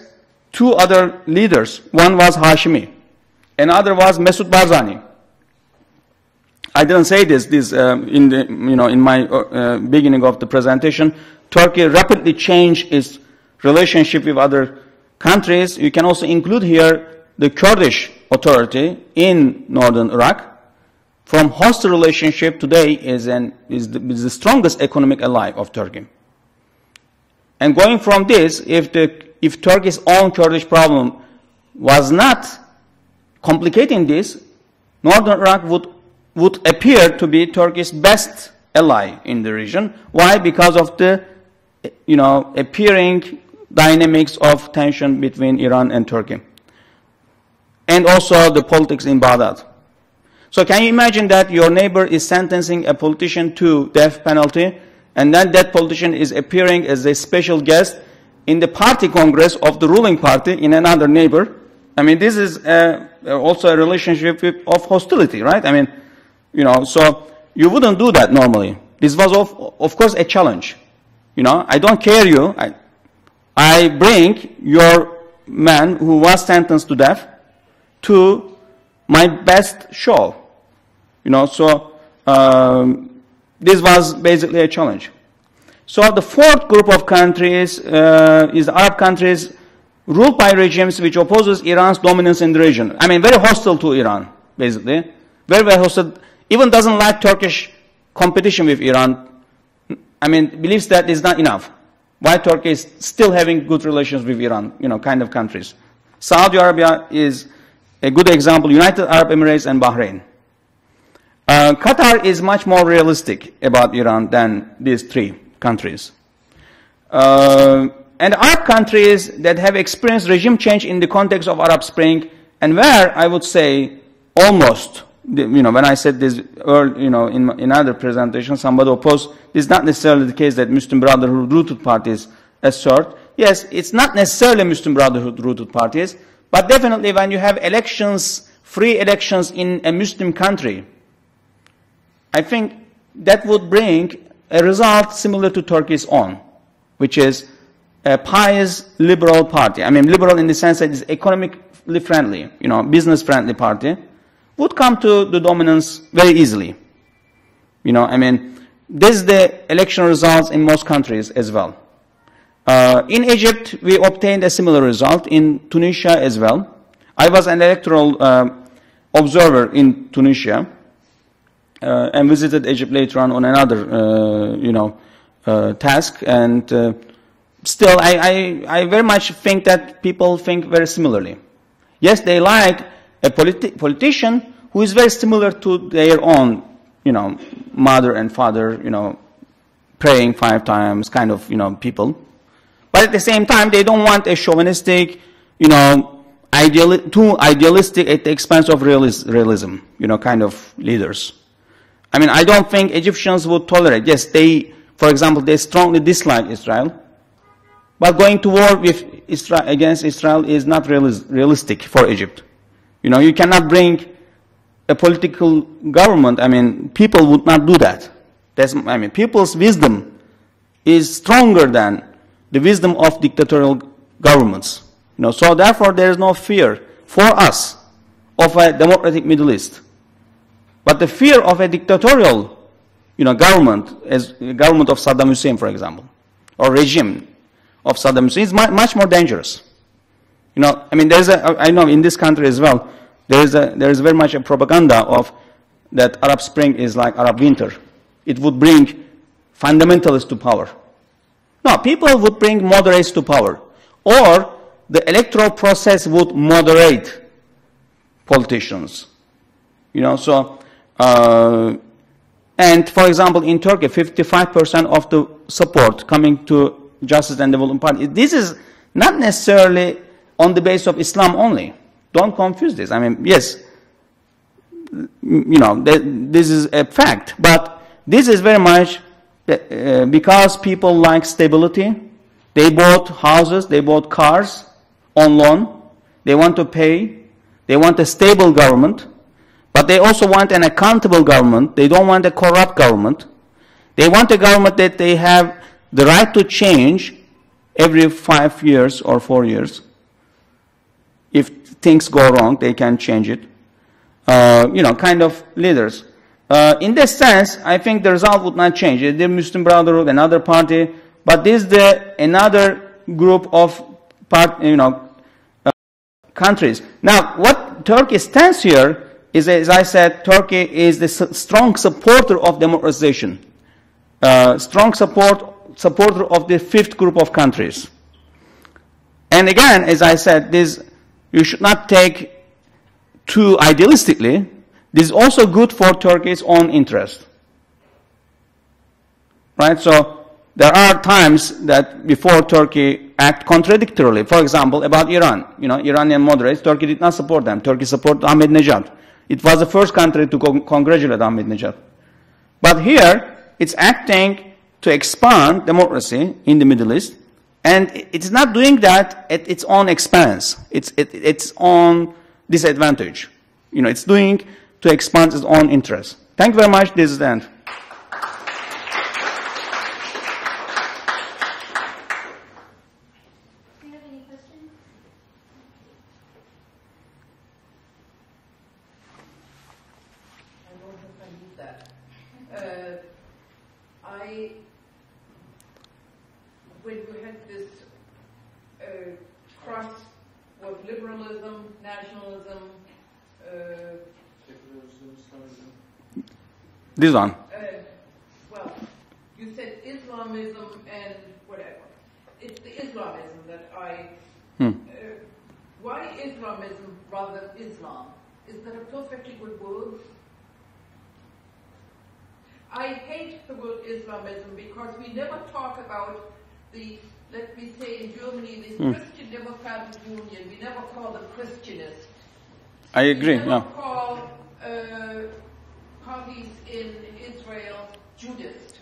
two other leaders, one was Hashemi, another was Mesut Barzani. I didn't say this in my beginning of the presentation. Turkey rapidly changed its relationship with other countries. You can also include here the Kurdish authority in northern Iraq. From hostile relationship today is the strongest economic ally of Turkey. And going from this, if Turkey's own Kurdish problem was not complicating this, northern Iraq would appear to be Turkey's best ally in the region. Why? Because of the appearing dynamics of tension between Iran and Turkey. And also the politics in Baghdad. So can you imagine that your neighbor is sentencing a politician to death penalty, and then that politician is appearing as a special guest in the party congress of the ruling party in another neighbor? I mean, this is also a relationship of hostility, right? I mean, so you wouldn't do that normally. This was, of course, a challenge. I don't care you. I bring your man who was sentenced to death to my best show. So this was basically a challenge. So the fourth group of countries is Arab countries ruled by regimes which opposes Iran's dominance in the region. I mean, very hostile to Iran, basically. Very, very hostile. Even doesn't like Turkish competition with Iran. I mean, believes that is not enough. Why Turkey is still having good relations with Iran, kind of countries. Saudi Arabia is a good example, United Arab Emirates and Bahrain. Qatar is much more realistic about Iran than these three countries. And Arab countries that have experienced regime change in the context of Arab Spring, and where I would say almost, when I said this earlier, in other presentations, somebody opposed, it's not necessarily the case that Muslim Brotherhood-rooted parties assert. Yes, it's not necessarily Muslim Brotherhood-rooted parties, but definitely when you have elections, free elections in a Muslim country, I think that would bring a result similar to Turkey's own, which is a pious liberal party. I mean, liberal in the sense that it's economically friendly, business-friendly party, would come to the dominance very easily. I mean, this is the election results in most countries as well. In Egypt, we obtained a similar result. In Tunisia as well. I was an electoral observer in Tunisia and visited Egypt later on another, task. And still, I very much think that people think very similarly. Yes, they like a politician who is very similar to their own, mother and father, praying 5 times kind of, people. But at the same time, they don't want a chauvinistic, too idealistic at the expense of realism, kind of leaders. I mean, I don't think Egyptians would tolerate. Yes, for example, they strongly dislike Israel. But going to war with against Israel is not realistic for Egypt. You cannot bring a political government. I mean, people would not do that. People's wisdom is stronger than the wisdom of dictatorial governments. So therefore, there is no fear for us of a democratic Middle East. But the fear of a dictatorial, government, as the government of Saddam Hussein, for example, or regime of Saddam Hussein is much more dangerous. I mean, I know in this country as well, there is very much a propaganda of that Arab Spring is like Arab Winter. It would bring fundamentalists to power. No, people would bring moderates to power. Or the electoral process would moderate politicians. You know, so, and for example, in Turkey, 55% of the support coming to Justice and Development Party. This is not necessarily on the basis of Islam only. Don't confuse this. I mean, yes, you know, this is a fact, but this is very much because people like stability. They bought houses, they bought cars on loan. They want to pay. They want a stable government, but they also want an accountable government. They don't want a corrupt government. They want a government that they have the right to change every 5 years or 4 years. If things go wrong, they can change it. You know, kind of leaders. In this sense, I think the result would not change. The Muslim Brotherhood, another party, but this is another group of countries. Now, what Turkey stands here is, as I said, Turkey is the strong supporter of democratization, strong supporter of the fifth group of countries. And again, as I said, this you should not take too idealistically. This is also good for Turkey's own interest. Right? So there are times that before Turkey act contradictorily. For example, about Iran. You know, Iranian moderates, Turkey did not support them. Turkey supported Ahmadinejad. It was the first country to congratulate Ahmadinejad. But here, it's acting to expand democracy in the Middle East. And it's not doing that at its own expense. It's its own disadvantage. You know, it's doing to expand its own interests. Thank you very much. This is the end. Do you have any questions? I don't know if I need that. When you had this cross with liberalism, nationalism, Secularism, Islamism. This one. Well, you said Islamism and whatever. It's the Islamism that I... why Islamism rather than Islam? Is that a perfectly good word? I hate the word Islamism because we never talk about the, let me say in Germany, the Christian Democratic Union. We never call them Christianists. I agree. We never call parties in Israel Judist.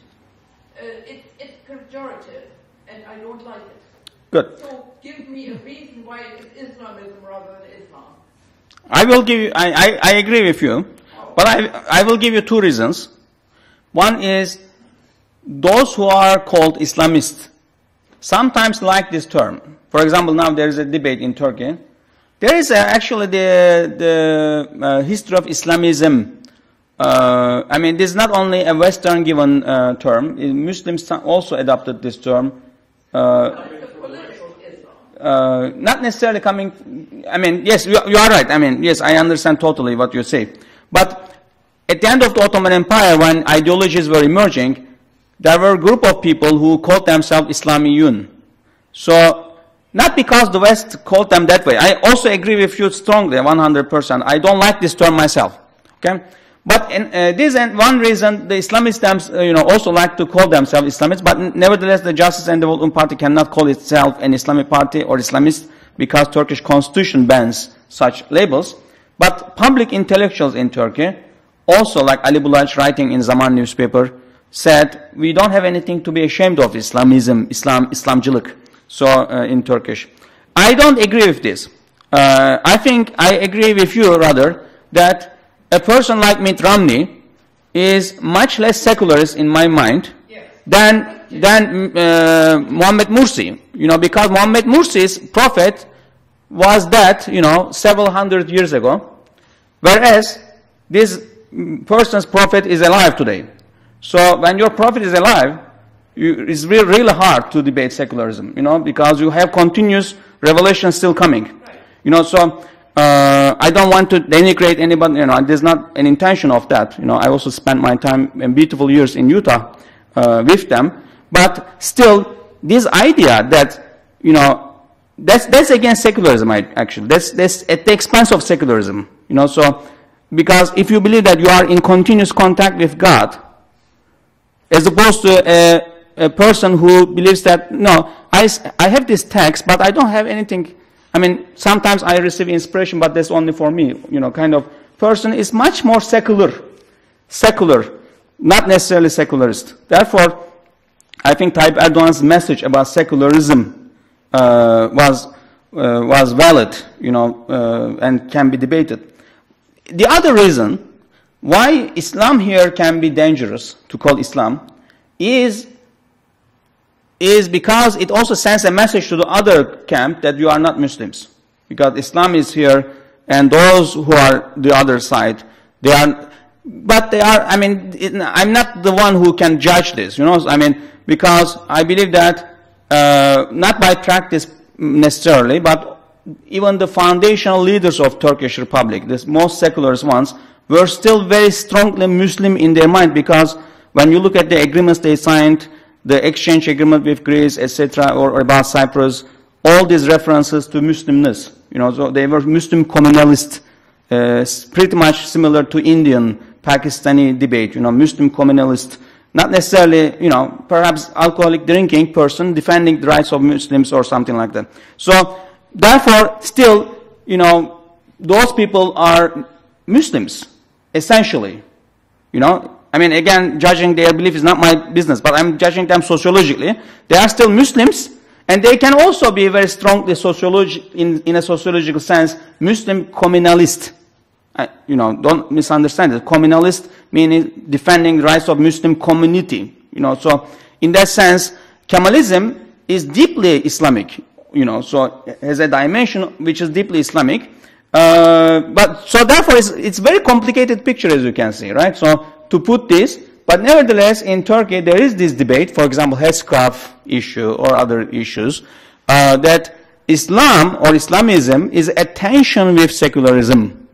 It's pejorative, and I don't like it. Good. So give me a reason why it is Islamism rather than Islam. I will give you, I agree with you, but I will give you two reasons. One is those who are called Islamists sometimes like this term. For example, now there is a debate in Turkey. There is actually the history of Islamism. I mean, this is not only a Western given term. Muslims also adopted this term. Not necessarily coming, I mean, yes, you are right. I mean, yes, I understand totally what you say. But at the end of the Ottoman Empire, when ideologies were emerging, there were a group of people who called themselves Islamiyun. So, not because the West called them that way. I also agree with you strongly, 100%. I don't like this term myself. Okay? But this is one reason the Islamists also like to call themselves Islamists, but nevertheless the Justice and Development Party cannot call itself an Islamic party or Islamist because Turkish constitution bans such labels. But public intellectuals in Turkey, also like Ali Bulaj writing in Zaman newspaper, said, we don't have anything to be ashamed of Islamism, Islamcılık, so in Turkish. I don't agree with this. I think I agree with you rather that a person like Mitt Romney is much less secularist in my mind than Mohammed Mursi. You know, because Mohammed Mursi's prophet was dead, several hundred years ago, whereas this person's prophet is alive today. So when your prophet is alive, it's really hard to debate secularism, because you have continuous revelation still coming. So I don't want to denigrate anybody, there's not an intention of that. I also spent my time and beautiful years in Utah with them. But still, this idea that, that's against secularism, actually. That's at the expense of secularism, so, because if you believe that you are in continuous contact with God, as opposed to a person who believes that, no, I have this text, but I don't have anything. I mean, sometimes I receive inspiration, but that's only for me, kind of person is much more secular, not necessarily secularist. Therefore, I think Tayyip Erdogan's message about secularism was valid, and can be debated. The other reason why Islam here can be dangerous to call Islam is because it also sends a message to the other camp that you are not Muslims. Because Islam is here, and those who are the other side, I'm not the one who can judge this, because I believe that, not by practice necessarily, but even the foundational leaders of Turkish Republic, the most secularist ones, were still very strongly Muslim in their mind, because when you look at the agreements they signed, the exchange agreement with Greece, etc., or about Cyprus, all these references to Muslimness, so they were Muslim communalist, pretty much similar to Indian, Pakistani debate, Muslim communalist, not necessarily, perhaps alcoholic drinking person defending the rights of Muslims or something like that. So, therefore, still, those people are Muslims, essentially, again, judging their belief is not my business, but I'm judging them sociologically. They are still Muslims, and they can also be very strongly in a sociological sense, Muslim communalist. Don't misunderstand it. Communalist meaning defending the rights of Muslim community. So in that sense, Kemalism is deeply Islamic. So it has a dimension which is deeply Islamic. But so therefore, it's very complicated picture, as you can see, right? So to put this, but nevertheless, in Turkey, there is this debate, for example, headscarf issue or other issues, that Islam or Islamism is at tension with secularism.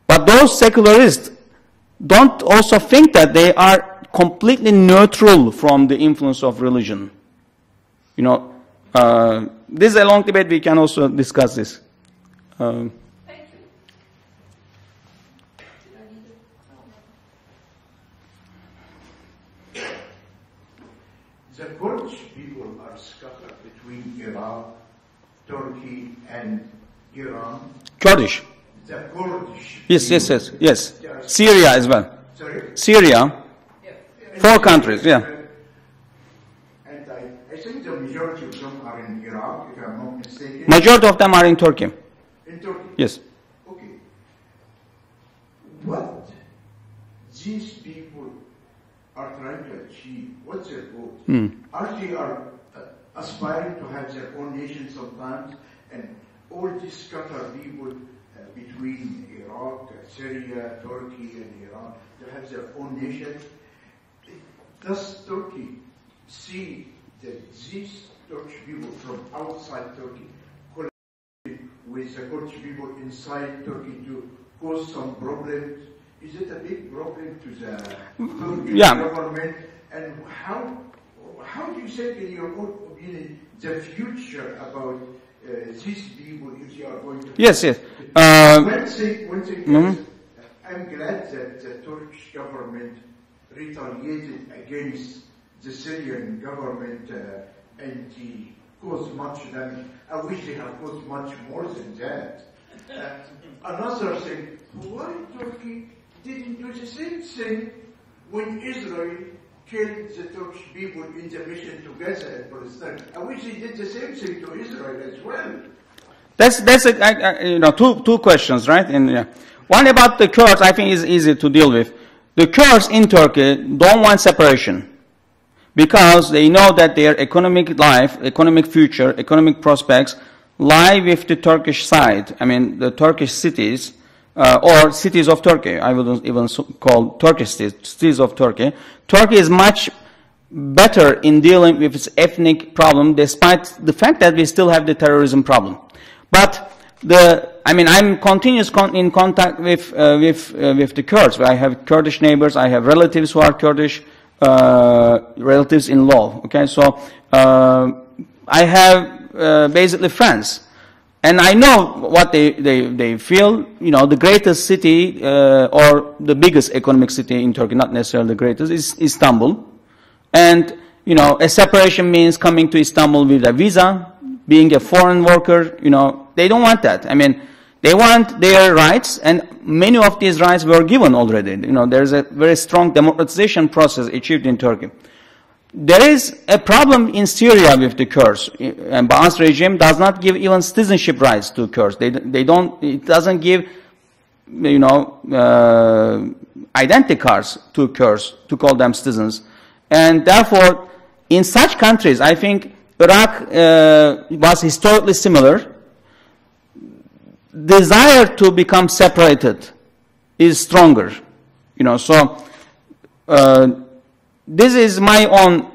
But those secularists don't also think that they are completely neutral from the influence of religion. This is a long debate. We can also discuss this. The Kurdish people are scattered between Iraq, Turkey, and Iran. Kurdish. The Kurdish. Yes. Syria as well. Sorry? Syria. Yes. 4 countries, yeah. And I think the majority of them are in Iraq, if I'm not mistaken. Majority of them are in Turkey. In Turkey? Yes. Okay. What these people are trying to achieve, what's their goal? Are they aspiring to have their own nation sometimes, and all these scattered people between Iraq, Syria, Turkey, and Iran, to have their own nation? Does Turkey see that these Turkish people from outside Turkey collaborate with the Kurdish people inside Turkey to cause some problems? Is it a big problem to the Turkish government? And how do you say, in your own opinion, the future about these people, if they are going to... Yes. One thing I'm glad that the Turkish government retaliated against the Syrian government and they caused much damage. I wish they had caused much more than that. Another thing, why Turkey didn't do the same thing when Israel killed the Turkish people in the mission to Gaza and Palestine? I wish they did the same thing to Israel as well. That's two questions, right? And one about the Kurds, I think is easy to deal with. The Kurds in Turkey don't want separation because they know that their economic life, economic future, economic prospects lie with the Turkish side. I mean, the Turkish cities, or cities of Turkey. I wouldn't even call Turkish cities of Turkey. Turkey is much better in dealing with its ethnic problem, despite the fact that we still have the terrorism problem. But I'm in contact with the Kurds. I have Kurdish neighbors. I have relatives who are Kurdish, relatives in law. Okay, so I have basically friends, and I know what they feel. The greatest city or the biggest economic city in Turkey, not necessarily the greatest, is Istanbul, and a separation means coming to Istanbul with a visa, being a foreign worker. They don't want that. They want their rights, and many of these rights were given already. There's a very strong democratization process achieved in Turkey. There is a problem in Syria with the Kurds, and Ba'ath regime does not give even citizenship rights to Kurds. It doesn't give, identity cards to Kurds to call them citizens. And therefore, in such countries, I think Iraq was historically similar. Desire to become separated is stronger, So this is my own,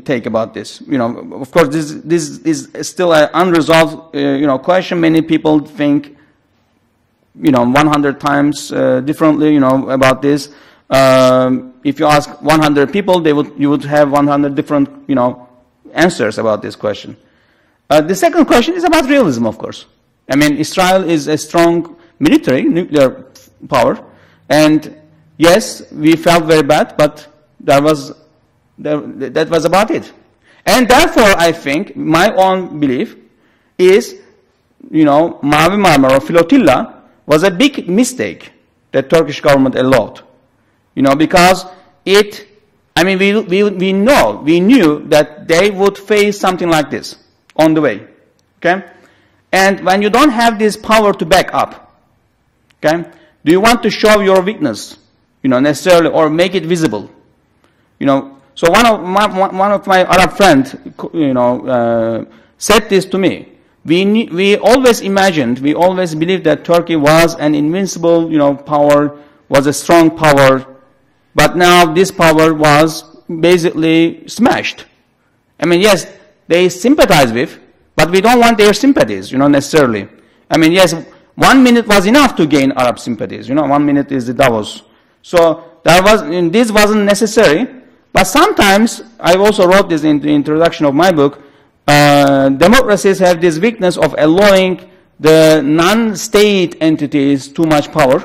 take about this. Of course, this is still an unresolved, question. Many people think, 100 times differently, about this. If you ask 100 people, you would have 100 different, answers about this question. The second question is about realism, of course. Israel is a strong military, nuclear power, and yes, we felt very bad, but that was about it. And therefore, I think my own belief is, Mavi Marmara flotilla was a big mistake that Turkish government allowed, because we knew that they would face something like this on the way, okay? And when you don't have this power to back up, okay, do you want to show your weakness, necessarily, or make it visible? So one of my Arab friends, said this to me. We always believed that Turkey was an invincible, power, was a strong power, but now this power was basically smashed. Yes, they sympathize with, but we don't want their sympathies, necessarily. Yes, 1 minute was enough to gain Arab sympathies. 1 minute is the Davos. So this wasn't necessary. But sometimes, I also wrote this in the introduction of my book, democracies have this weakness of allowing the non-state entities too much power.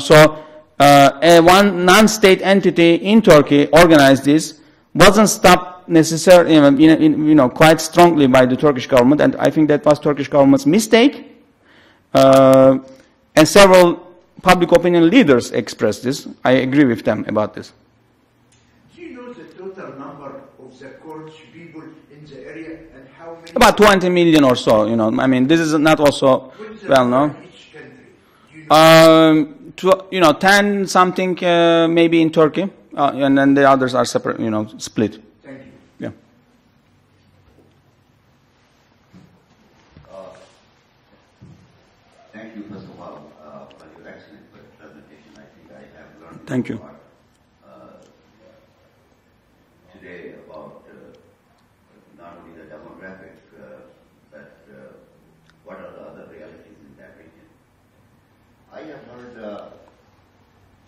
So one non-state entity in Turkey organized this, wasn't stopped necessarily, quite strongly by the Turkish government, and I think that was Turkish government's mistake. And several public opinion leaders expressed this. I agree with them about this. Do you know the total number of the Kurdish people in the area and how many? About 20 million or so. This is not also well known. Each country? 10 something maybe in Turkey, and then the others are separate, split. Thank you. Yeah. Thank you, first of all, for your excellent presentation. I think I have learned Thank you. Today about not only the demographic, but what are the other realities in that region. I have heard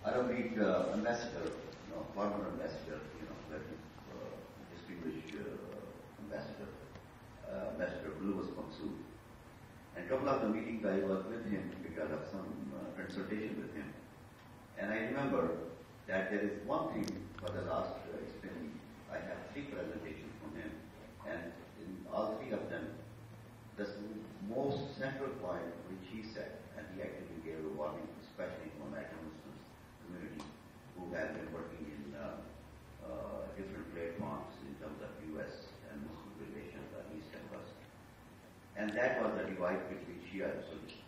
Arabic ambassador, former ambassador, very distinguished ambassador, Ambassador Louis Mansour. And a couple of the meetings I was with him because of some consultation with him. And I remember that there is one thing for the last experience, I have 3 presentations from him, and in all 3 of them, the most central point which he said, and he actually gave a warning, especially for Muslims community who have been working in different platforms in terms of U.S. and Muslim relations on East and West. And that was the divide between Shia and Sunni.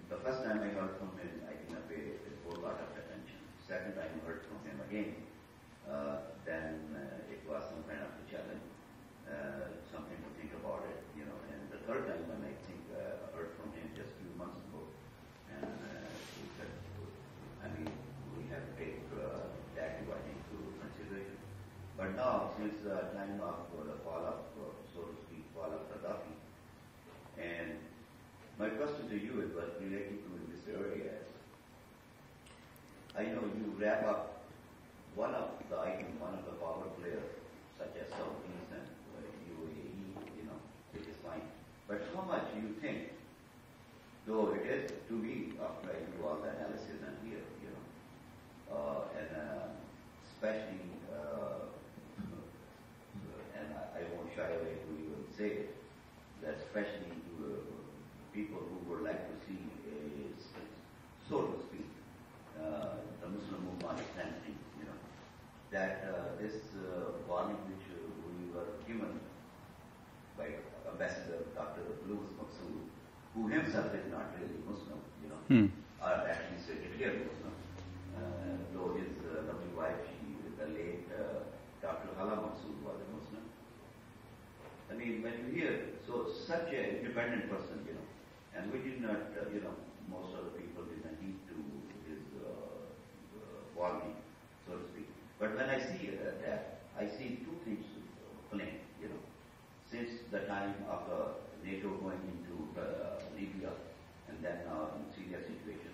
The first time I heard from him, I did not pay a whole lot of attention. Second time I heard from him again, then it was some kind of a challenge, something to think about it, And the third time when I think heard from him just a few months ago, and he said, we have to take that dividing into consideration. But now, since the time of the fall of, so to speak, fall of Gaddafi, My question to you is what related to this area. I know you wrap up one of the items, one of the power players, such as Saudis and UAE, which is fine. But how much do you think, though it is to be, after I do all the analysis and here, and especially, and I won't shy away to even say it, that especially to people who would like to see, so to speak, the Muslim movement strengthening, that this warning which we were given by Ambassador Dr. Louis Maksoud, who himself is not really Muslim, or at least declared Muslim, though his lovely wife, the late Dr. Hala Maksoud was a Muslim. I mean, when you hear, such an independent person, and we did not, most of the people did not heed to his warning, so to speak. But when I see that, I see two things plain, since the time of NATO going into Libya and then now in Syria situation.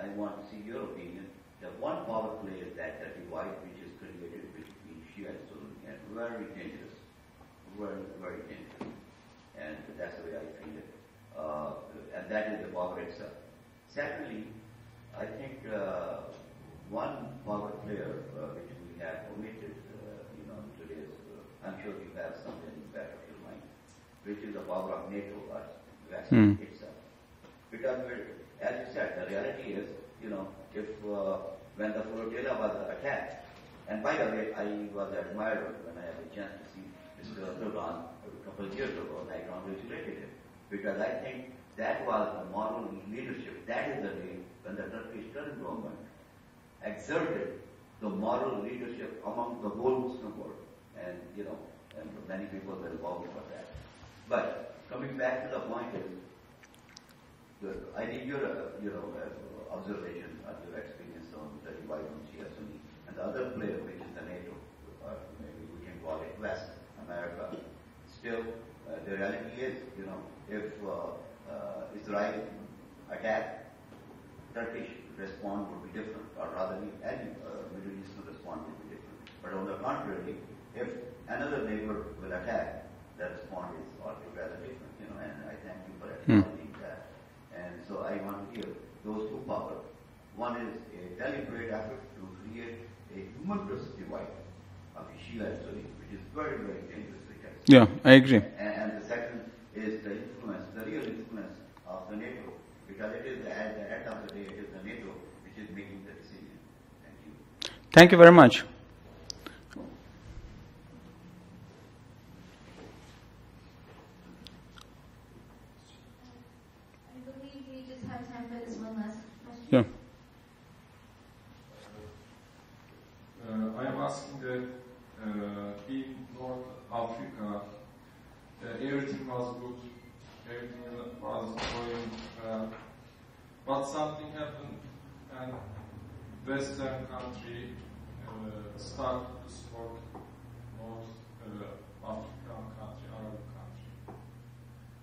I want to see your opinion. The one power play is that the divide which is created between Shia and Sunni, and very dangerous, very, very dangerous. And that's the way I feel it. And that is the power itself. Secondly, I think one power player which we have omitted, today's, I'm sure you have something in the back of your mind, which is the power of NATO or vaccine itself. Because, as you said, the reality is, if when the flotilla was attacked, and by the way, I was admired when I had a chance to see Mr. Erdogan a couple of years ago, and I congratulated him, because I think that was the moral leadership. That is the day when the Turkish government exerted the moral leadership among the whole Muslim world, and and many people were involved for that. But coming back to the point is, I think your observation of your experience on the divide on Shia Sunni, and the other player, which is the NATO, or maybe we can call it West America. Still, the reality is, if Israel attack, Turkish response would be different, or rather, any Middle Eastern response would be different. But on the contrary, if another neighbor will attack, the response is altogether different. And I thank you for acknowledging that. And so I want to hear those two powers. One is a deliberate effort to create a humongous divide of Shia and Sunni, which is very, very dangerous. Yeah, I agree. And the second is the influence, the real influence of the NATO, because it is at the end of the day, it is the NATO which is making the decision. Thank you. Thank you very much. I believe we just have time for this one last question. Yeah. I am asking that in North Africa, everything was good, everything was going, but something happened, and Western country started to support North African country, Arab country.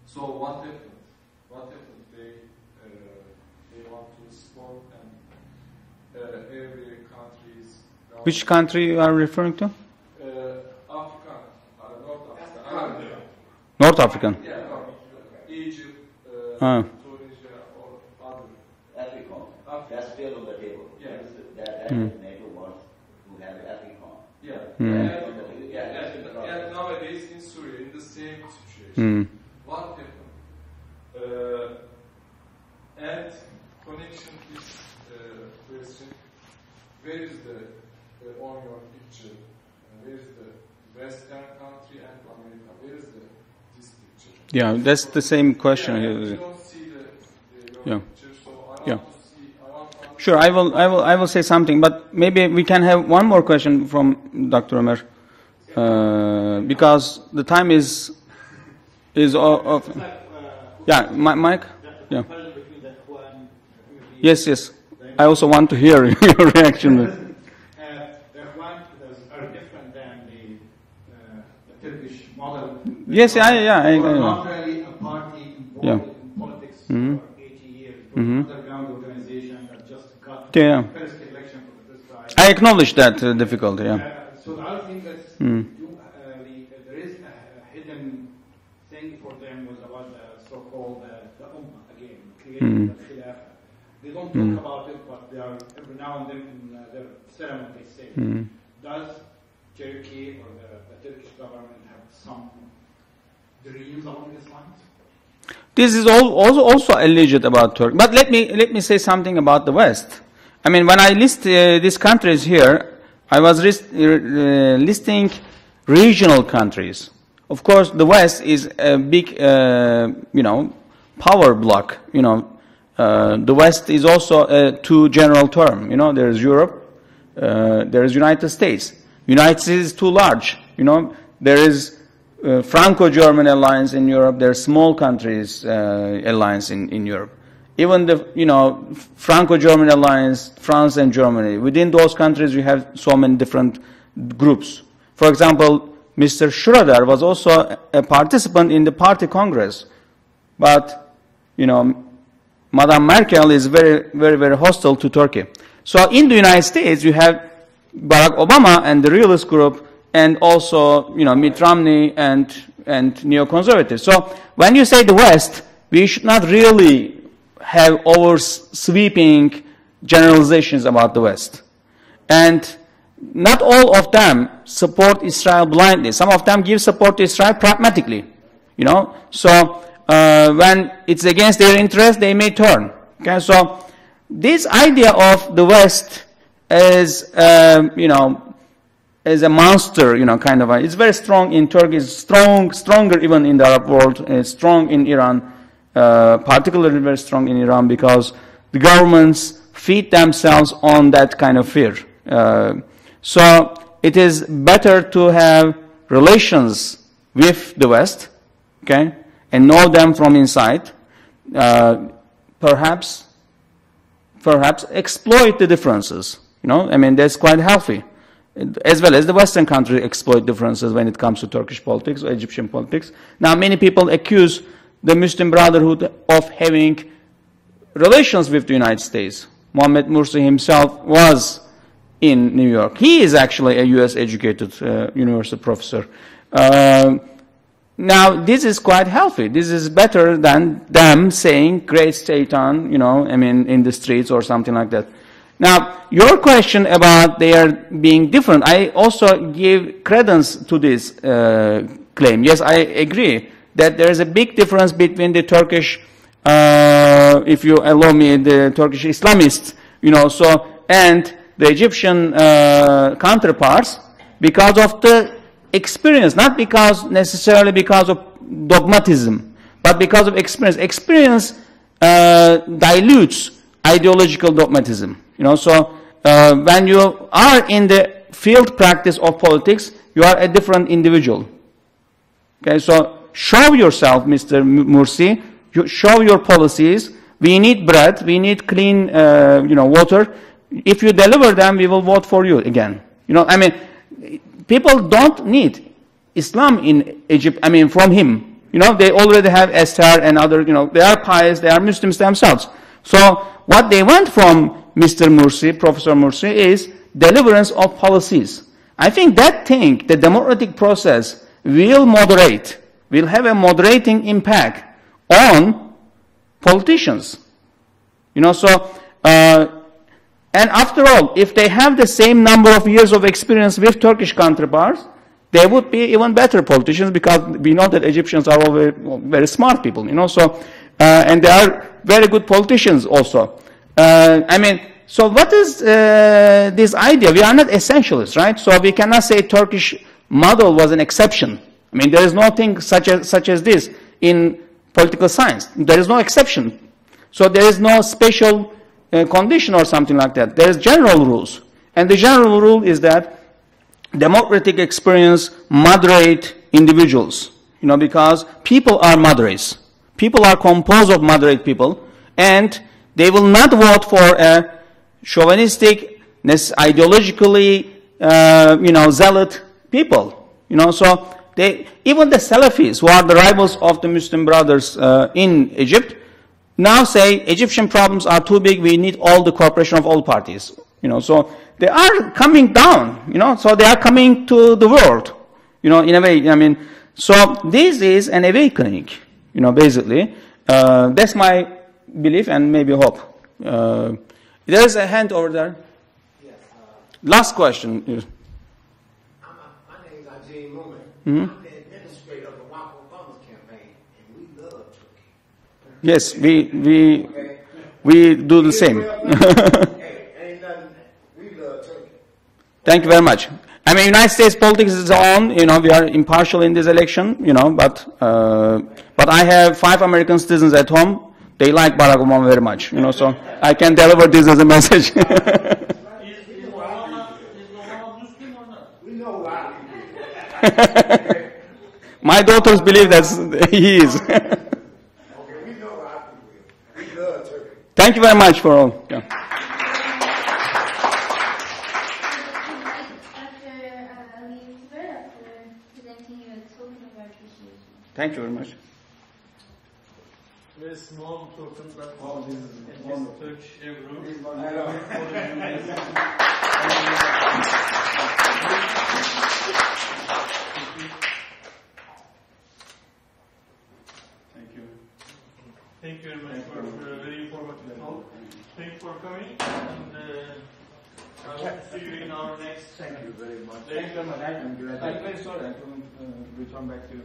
So what happened? They want to support, and every country is. Which country you are referring to? Africa, North Africa. North African. Yeah, Egypt, Tunisia, or other. Africa. That's still on the table. Yeah. That NATO wants to have Africa. Yeah. Yeah. And nowadays in Syria, in the same situation. What happened? And connection to this question, where is on your picture, where is the Western country and America? Where is this picture? Yeah, that's the same question. You don't see your picture, so I want to see. Sure, I will say something, but maybe we can have one more question from Dr. Ömer, because the time is off. Yeah, Mike. Yeah. Yes. I also want to hear your reaction. The Rwandas are different than the Turkish model. Yes, yeah. Not really a party involved in Okay, yeah. first election for this side. I acknowledge that difficulty, yeah. So the other thing that there is a hidden thing for them was about the so-called the Ummah again, creating the Khilafah. They don't talk about it, but they are every now and then in their ceremony they say. Does Turkey or the Turkish government have some dreams along these lines? This is also alleged about Turkey. But let me say something about the West. I mean, when I list these countries here, I was listing regional countries. Of course, the West is a big, power block. The West is also a too general term. There is Europe, there is United States. United States is too large. There is Franco-German alliance in Europe. There are small countries alliance in Europe. Even the Franco-German alliance, France and Germany. Within those countries, we have so many different groups. For example, Mr. Schroeder was also a participant in the party congress, but Madame Merkel is very, very, very hostile to Turkey. So in the United States, you have Barack Obama and the Realist group, and also, Mitt Romney and neoconservatives. So when you say the West, we should not really have over-sweeping generalizations about the West. And not all of them support Israel blindly. Some of them give support to Israel pragmatically. So when it's against their interest, they may turn. Okay, so this idea of the West as as a monster, kind of. It's very strong in Turkey. It's stronger even in the Arab world. It's strong in Iran, particularly very strong in Iran because the governments feed themselves on that kind of fear. So it is better to have relations with the West, okay, and know them from inside. Perhaps exploit the differences. That's quite healthy. As well as the Western countries exploit differences when it comes to Turkish politics or Egyptian politics. Now, many people accuse the Muslim Brotherhood of having relations with the United States. Mohammed Mursi himself was in New York. He is actually a U.S.-educated university professor. Now, this is quite healthy. This is better than them saying "Great Satan," in the streets or something like that. Now, your question about they are being different, I also give credence to this claim. Yes, I agree that there is a big difference between the Turkish, if you allow me, the Turkish Islamists, and the Egyptian counterparts because of the experience, not necessarily because of dogmatism, but because of experience. Experience dilutes ideological dogmatism. So when you are in the field practice of politics, you are a different individual. Okay, so show yourself, Mr. Mursi. Show your policies. We need bread. We need clean, water. If you deliver them, we will vote for you again. People don't need Islam in Egypt. From him. They already have Esther and other. They are pious. They are Muslims themselves. So what they want from Mr. Mursi, Professor Mursi, is deliverance of policies. I think that the democratic process will have a moderating impact on politicians. And after all, if they have the same number of years of experience with Turkish counterparts, they would be even better politicians because we know that Egyptians are all very, very smart people, and they are very good politicians also. So what is this idea? We are not essentialists, right? So we cannot say Turkish model was an exception. There is nothing such as this in political science. There is no exception. So there is no special condition or something like that. There is general rules. And the general rule is that democratic experience moderate individuals, because people are moderates. People are composed of moderate people, and they will not vote for a chauvinistic, ideologically, zealot people. So even the Salafis, who are the rivals of the Muslim brothers in Egypt, now say Egyptian problems are too big, we need all the cooperation of all parties. So they are coming down, so they are coming to the world, in a way. So this is an awakening, basically. That's my belief and maybe hope. There's a hand over there. Yes. Last question. My name is Ajay Moore. Mm-hmm. I'm the administrator of the Barack Obama's campaign, and we love Turkey. Yes, we do the same. Ain't nothing. We love Turkey. Thank you very much. United States politics is on. We are impartial in this election. But I have 5 American citizens at home. They like Barack Obama very much. So I can deliver this as a message. Is Obama Muslim or not? We know why. My daughters believe that he is. Okay, we know why we love Turkey. Thank you very much for all. Yeah. Thank you very much. Very small token, but this is on the Turkish group. Thank you. Thank you very much for a very informative talk. Thank you for coming, and I hope to see you in our next. Thank you very much. Thank you very much. I'm very sorry I couldn't return back to you.